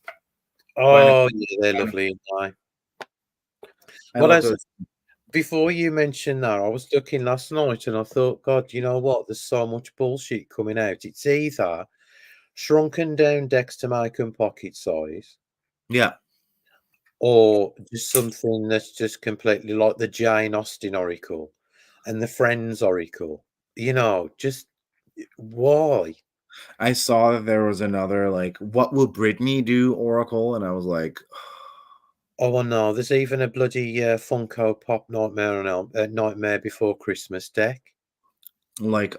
oh yeah, they're lovely. Aren't I they? Well, love as those. before you mentioned that, I was looking last night and I thought, God, you know what? There's so much bullshit coming out. It's either shrunken down decks to make them pocket size, Yeah. or just something that's just completely like the Jane Austen Oracle and the Friends Oracle. You know, just why? I saw that there was another like what will Britney do Oracle, and I was like, Oh, I know. There's even a bloody Funko Pop Nightmare on Nightmare Before Christmas deck.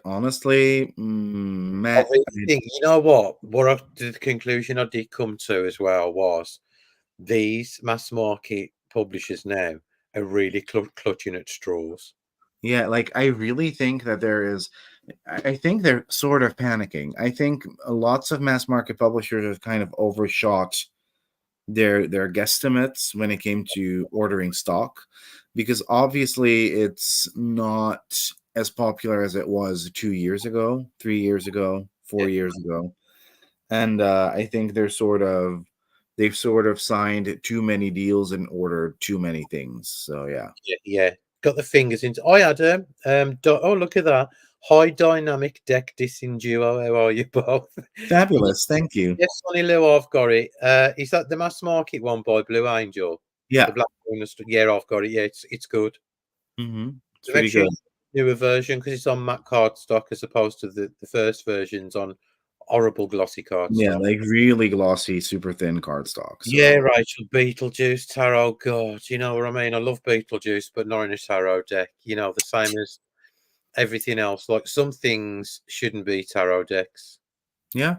honestly, I meh. really think, you know what? The conclusion I did come to as well was these mass market publishers now are really clutching at straws. Yeah, like I really think that I think they're sort of panicking. I think lots of mass market publishers have kind of overshot their guesstimates when it came to ordering stock, because obviously it's not as popular as it was 2 years ago, 3 years ago, Yeah, 4 years ago. And I think they've sort of signed too many deals and ordered too many things. So yeah. yeah, yeah. Got the fingers into. I had oh, look at that high dynamic deck dissing duo. How are you both? Fabulous. Thank you. Yes, Sonny Lou, I've got it. Is that the mass market one by Blue Angel? The Yeah. black one. Yeah, I've got it. Yeah, it's good. It's They've pretty actually good. newer version because it's on matte cardstock as opposed to the first versions on horrible glossy Yeah, cardstock. like really glossy, super thin cardstock. Yeah, So Rachel, Beetlejuice tarot. God, you know what I mean. I love Beetlejuice, but not in a tarot deck. You know, the same as everything else. Like some things shouldn't be tarot decks. yeah.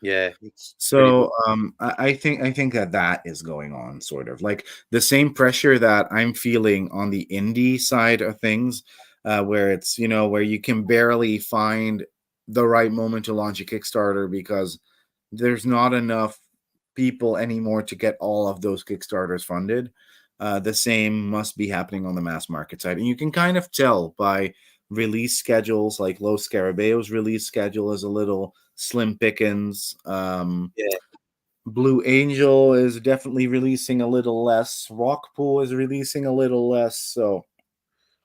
Yeah, it's pretty So I think that that is going on, sort of like the same pressure that I'm feeling on the indie side of things, where it's where you can barely find the right moment to launch a Kickstarter because there's not enough people anymore to get all of those Kickstarters funded. The same must be happening on the mass market side, and you can kind of tell by release schedules. Like Los Scarabaeo's release schedule is a little slim pickings. yeah. Blue Angel is definitely releasing a little less. Rockpool is releasing a little less. So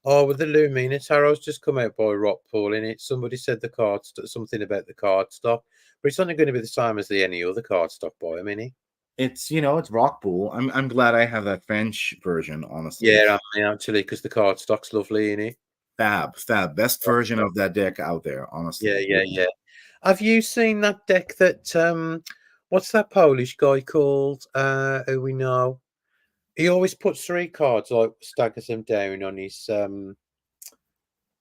Oh, with the Lumina tarot's just come out by Rockpool in it. Somebody said the something about the card stock, but it's only going to be the same as the any other card stock by a mini. it's Rockpool. I'm glad I have that French version. Honestly, Yeah, I mean, actually, because the card stock's lovely in it. fab, best version of that deck out there. Yeah, Honestly, yeah, yeah. Have you seen that deck that what's that Polish guy called? Who we know? He always puts three cards, like staggers them down on his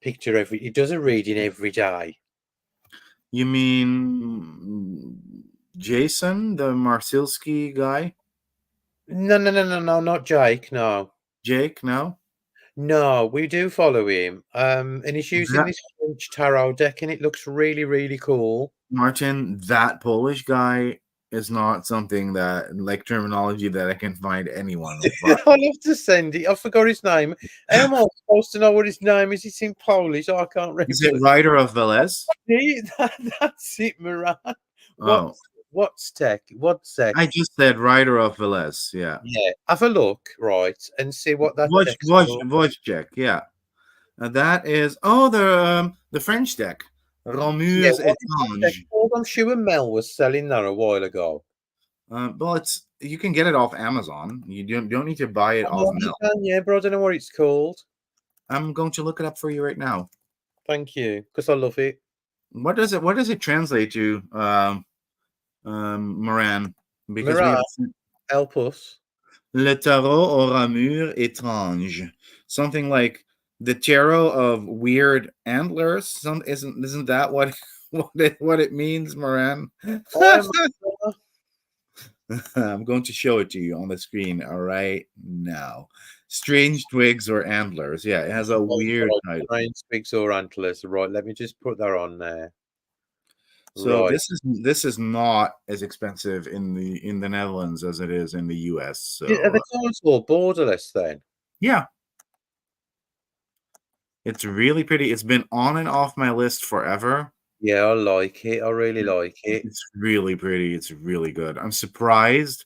picture every he does a reading every day. you mean Jason, the Marsilski guy? No, no, no, no, no, not Jake, no. Jake? No, No, we do follow him. And he's using that this French tarot deck and it looks really, really cool. Martin, that Polish guy is not something that like terminology that I can find anyone. But I'll have to send it. I forgot his name. How am I supposed to know what his name is? It's in Polish. I can't read is it Polish. Rider of Velez? That's it, Moran. Oh, What's tech? What's tech? I just said Rider of Velez. Yeah. Yeah, have a look, right, and see what that deck's called. Wojciech. Yeah. That is the French deck, Yeah, Romurs what is that deck Étranges. called? I'm sure Mel was selling that a while ago. Well, it's you can get it off Amazon. You don't need to buy it off Oh, you Mill. can, yeah, but I don't know what it's called. I'm going to look it up for you right now. Thank you, because I love it. What does it translate to, Moran? Because we Mirai, have help us. Le Tarot aux ramures étranges. Something like the tarot of weird antlers. Isn't that what what it means, Moran? I am. I'm going to show it to you on the screen right now. Strange twigs or antlers. Yeah, it has a weird title. Rain speaks or antlers. Right, let me just put that on there. So Right. this is not as expensive in the Netherlands as it is in the US. Are So the cards all borderless then? yeah, it's really pretty. It's been on and off my list forever. Yeah, I like it. I really like it. It's really pretty. It's really good. I'm surprised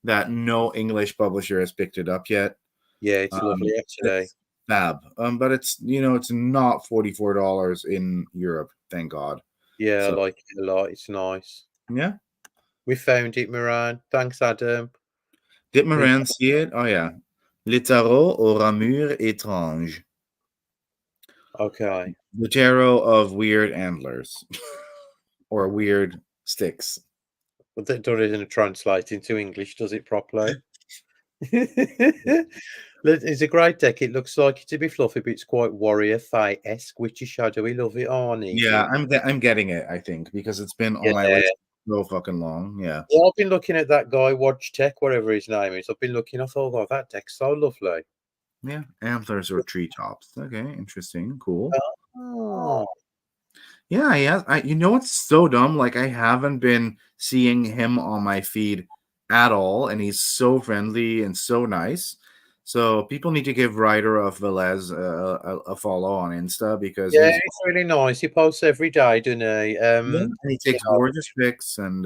that no English publisher has picked it up yet. Yeah, it's lovely actually. It's fab. But it's not $44 in Europe, thank God. Yeah, I So like it a lot. It's nice. yeah. We found it, Moran. Thanks, Adam. Did We Moran see it? Oh yeah. Les tarots aux ramures étranges. okay. The tarot of weird antlers or weird sticks. But that doesn't translate into English, does it properly? It's a great deck. It looks like it to be fluffy, but it's quite warrior fight-esque, witchy shadowy. Love it. Oh, I need Yeah, it. I'm getting it, I think, because it's been on my Yeah. list so fucking long. Yeah. Yeah, I've been looking at that guy, Watch Tech, whatever his name is. I've been looking. I thought, oh, that deck's so lovely. Yeah. Antlers or treetops. Okay, interesting. Cool. Oh, Yeah, yeah. You know what's so dumb? Like I haven't been seeing him on my feed at all, and he's so friendly and so nice. So people need to give Ryder of Velez a follow on Insta because yeah, he's it's really nice. He posts every day, doesn't he? yeah, and he You takes know, gorgeous pics and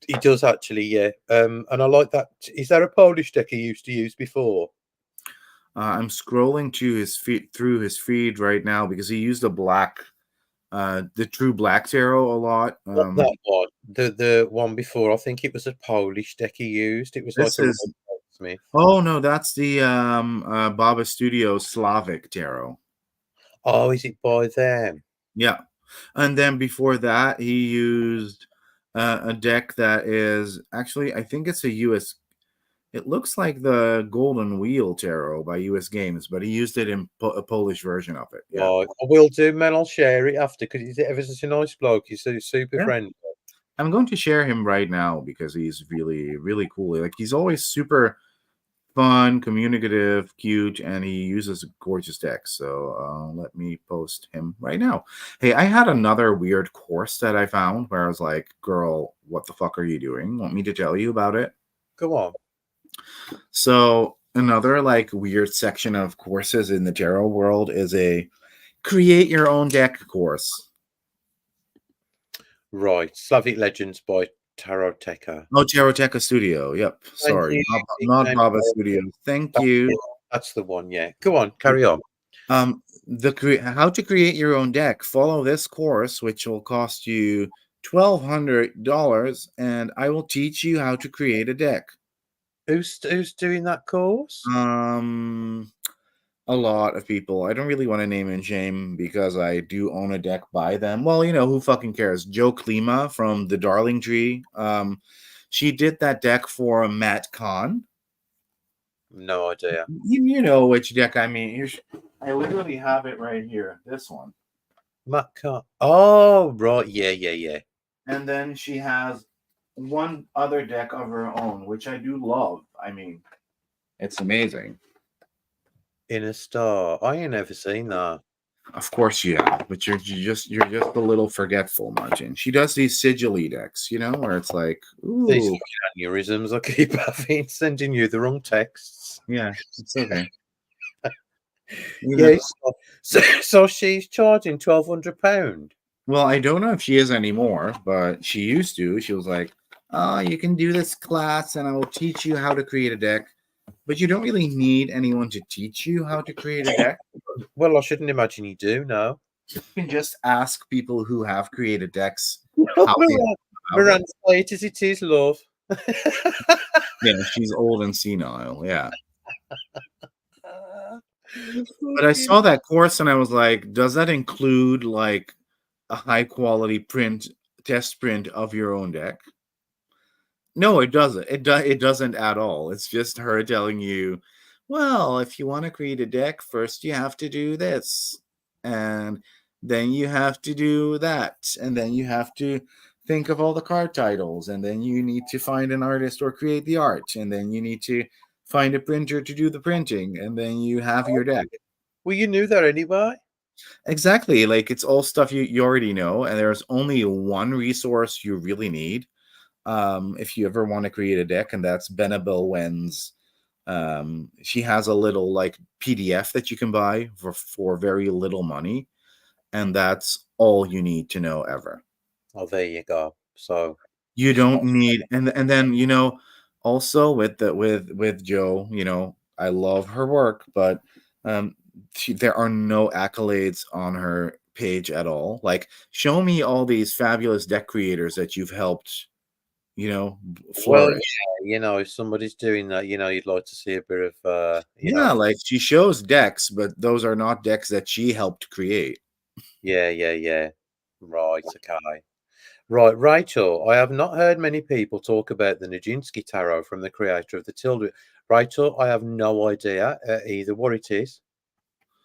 he does actually, yeah. And I like that. Is there a Polish deck he used to use before? I'm scrolling to his feed through his feed right now because he used the true black tarot a lot. Not that one. The one before. I think it was a Polish deck he used. It was like This a is Red Smith. oh no, that's the Baba Studio Slavic tarot. Oh, is it by them? Yeah. And then before that, he used a deck that is actually, I think it's a US. It looks like the Golden Wheel Tarot by US Games, but he used it in a Polish version of it. Yeah. Right. I will do, man. I'll share it after because he's ever such a nice bloke. He's so super Yeah. friendly. I'm going to share him right now because he's really, really cool. Like he's always super fun, communicative, cute, and he uses gorgeous decks. So let me post him right now. Hey, I had another weird course that I found where I was like, girl, what the fuck are you doing? Want me to tell you about it? Go on. So another like weird section of courses in the tarot world is a create your own deck course. Right. Slavic Legends by Taroteka. Oh, Taroteka Studio. Yep. Thank Sorry, you. not Baba Studio. Thank you. That's the one. Yeah. Go on. Carry on. How to create your own deck. Follow this course, which will cost you $1,200, and I will teach you how to create a deck. Who's doing that course? A lot of people. I don't really want to name and shame because I do own a deck by them. Well, who fucking cares? Joe Klima from the Darling Tree. She did that deck for Matt Kahn. No idea. You know which deck I mean. I literally have it right here. This one. Matt Car- Oh, right. Yeah, yeah, yeah. And then she has one other deck of her own, which I do love. I mean, it's amazing. In a Star. I ain't never seen that. Of course you have, but you're just a little forgetful, Martin. She does these sigil decks, where it's like, These ooh, fucking aneurysms I keep having, sending you the wrong texts. yeah, it's okay. Yeah. So she's charging £1,200. Well, I don't know if she is anymore, but she used to. She was like, "Oh, you can do this class, and I will teach you how to create a deck." but you don't really need anyone to teach you how to create a deck. Well, I shouldn't imagine you do. No. You can just ask people who have created decks how they Miran- go about it. Miran's late as it is, love. Yeah, she's old and senile. Yeah. But I Fucking saw that course and I was like, does that include like a high quality print test print of your own deck? No, it doesn't. It doesn't at all. It's just her telling you, well, if you want to create a deck, first you have to do this, and then you have to do that, and then you have to think of all the card titles, and then you need to find an artist or create the art, and then you need to find a printer to do the printing, and then you have your deck. Well, you knew that anyway. Exactly. Like it's all stuff you already know, and there's only one resource you really need if you ever want to create a deck, and that's Benabel Wen's. She has a little like PDF that you can buy for very little money, and that's all you need to know ever. Oh, there you go. So, You don't need, and then also with with Joe, I love her work, but there are no accolades on her page at all. Like, show me all these fabulous deck creators that you've helped, well, flourish. if somebody's doing that, you'd like to see a bit of, Yeah, like she shows decks, but those are not decks that she helped create. yeah, yeah, yeah. Right, okay. Right, Rachel, I have not heard many people talk about the Nijinsky Tarot from the creator of the Tilde. Rachel, I have no idea either what it is.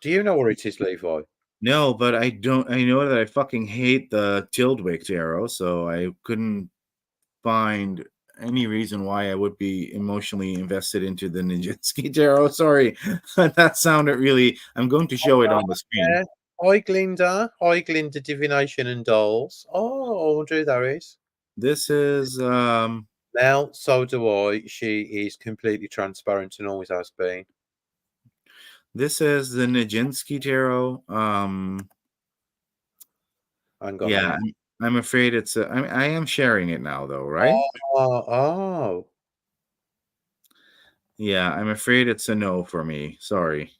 Do you know what it is, Levi? No, but I don't. I know that I fucking hate the Tildwick Tarot, so I couldn't find any reason why I would be emotionally invested into the Nijinsky Tarot. Sorry, that sounded really. I'm going to show it on the screen. Yeah. Hi, Glinda. Hi, Glinda Divination and Dolls. Oh, I wonder who that is. This is Now, so do I. She is completely transparent and always has been. the Nijinsky Tarot. Hang on a Yeah, minute. I'm afraid it's. I am sharing it now, though, right? Oh, oh. Yeah, I'm afraid it's a no for me. Sorry.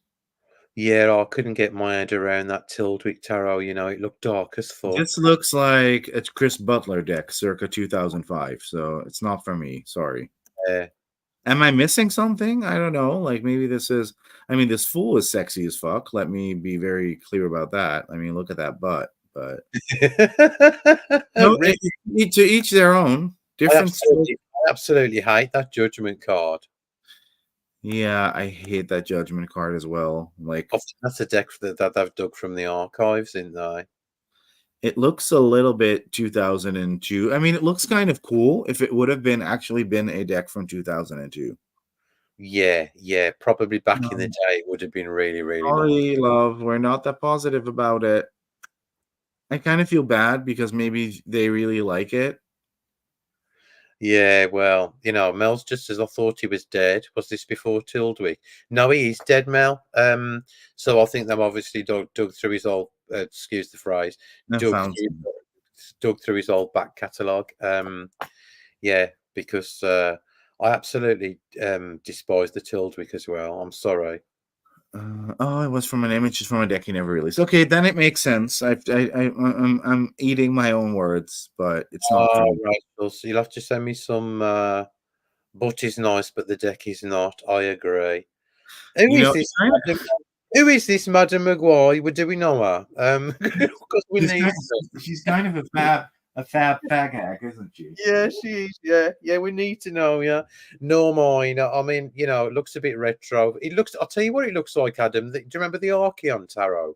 Yeah, I couldn't get my head around that Tildwick Tarot. It looked dark as fuck. This looks like a Chris Butler deck circa 2005, so it's not for me. Sorry. Yeah. Am I missing something? I don't know. Like maybe this is. I mean, this fool is sexy as fuck. Let me be very clear about that. I mean, look at that butt. But no, Really, to each their own. I Different strokes. absolutely hate that judgment card. Yeah, I hate that judgment card as well. Like I think that's a deck that they've dug from the archives, isn't they? it looks a little bit 2002. I mean, it looks kind of cool if it would have been a deck from 2002. Yeah, yeah. Probably back in the Um, day, it would have been really, really nice. Sorry, love. We're not that positive about it. I kind of feel bad because maybe they really like it. Yeah, well, Mel's just as I thought he was dead. Was this before Tildwick? No, he is dead, Mel. So I think they've obviously dug through his old, excuse the phrase, I dug found through, some. dug through his old back catalogue. Yeah, because I absolutely despise the Tildwick as well. I'm sorry. Oh, it was from an image from a deck he never released. Okay, then it makes sense. I'm eating my own words, but it's not for Oh, me. right. So you'll have to send me some. But is nice, but the deck is not. I agree. Who You is know, this? Who is this, Madam Maguire? Do we know her? Because we need to. she's kind of a fab fag hack, isn't she? Yeah, she is. Yeah, yeah, we need to know. Yeah, no mine. I mean, it looks a bit retro. It looks. I'll tell you what it looks like, Adam. Do you remember the Archeon Tarot?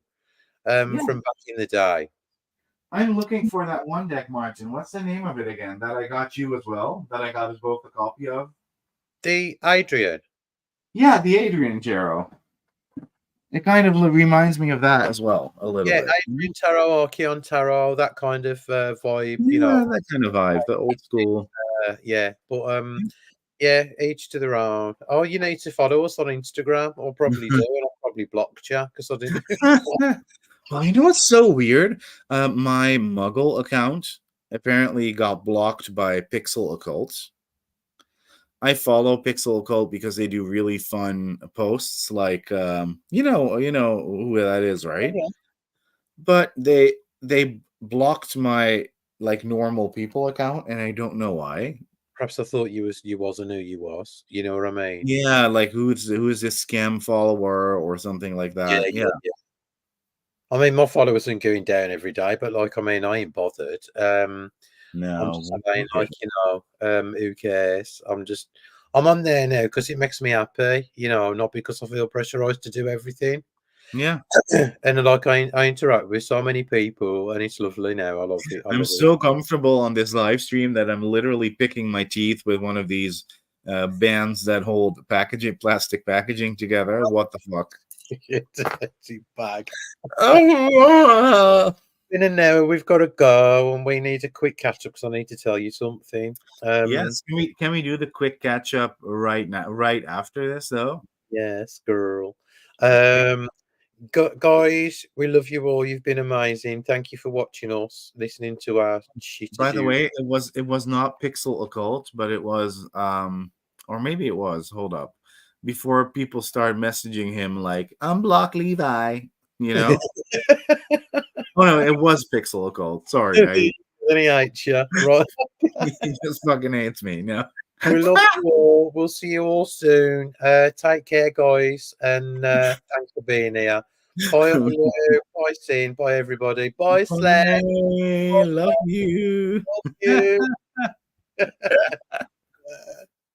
Yeah, From back in the day. I'm looking for that one deck, Martin. What's the name of it again? That I got you as well. That I got us both a copy of. The Adrian. Yeah, the Adrian Tarot. It kind of reminds me of that as well, a little Yeah, bit. Adrian Tarot, Archeon Tarot, that kind of vibe. Yeah, that kind of vibe, the old school. Yeah, but yeah, each to their own. Oh, you need to follow us on Instagram. I'll probably do, and I'll probably block you because I didn't. Well, you know what's so weird? My Muggle account apparently got blocked by Pixel Occult. I follow Pixel Cult because they do really fun posts, like you know who that is, Oh, right? yeah. But they blocked my like normal people account, and I don't know why. Perhaps I thought you wasn't who you was. You know what I mean? Yeah, like who's this scam follower or something like Yeah, that. Yeah, yeah, yeah. I mean, my followers aren't going down every day, but like, I mean, I ain't bothered. I'm just no, saying, okay, like, who cares? I'm on there now because it makes me happy, not because I feel pressurized to do everything. yeah. And like, I interact with so many people, and it's lovely now. I love it. I I'm love it. so comfortable on this live stream that I'm literally picking my teeth with one of these bands that hold packaging, plastic packaging together. What the fuck? It's a dirty bag. Oh, In an hour, we've got to go, and we need a quick catch up because I need to tell you something. yes. Can we do the quick catch up right now, right after this though? Yes, girl. Okay. Um, guys, we love you all. You've been amazing. Thank you for watching us, listening to our shitty By the do. way, it was not Pixel Occult, but it was or maybe it was. Hold up. Before people start messaging him like unblock Levi, you know? Oh no, it was Pixel Occult. Sorry, Then he hates you, right? he just fucking hates me. No. We love you all. We'll see you all soon. Take care, guys, and thanks for being here. Bye, Olu. Bye, Sin. Bye, everybody. Bye, Slay. Bye. Love you. Love you.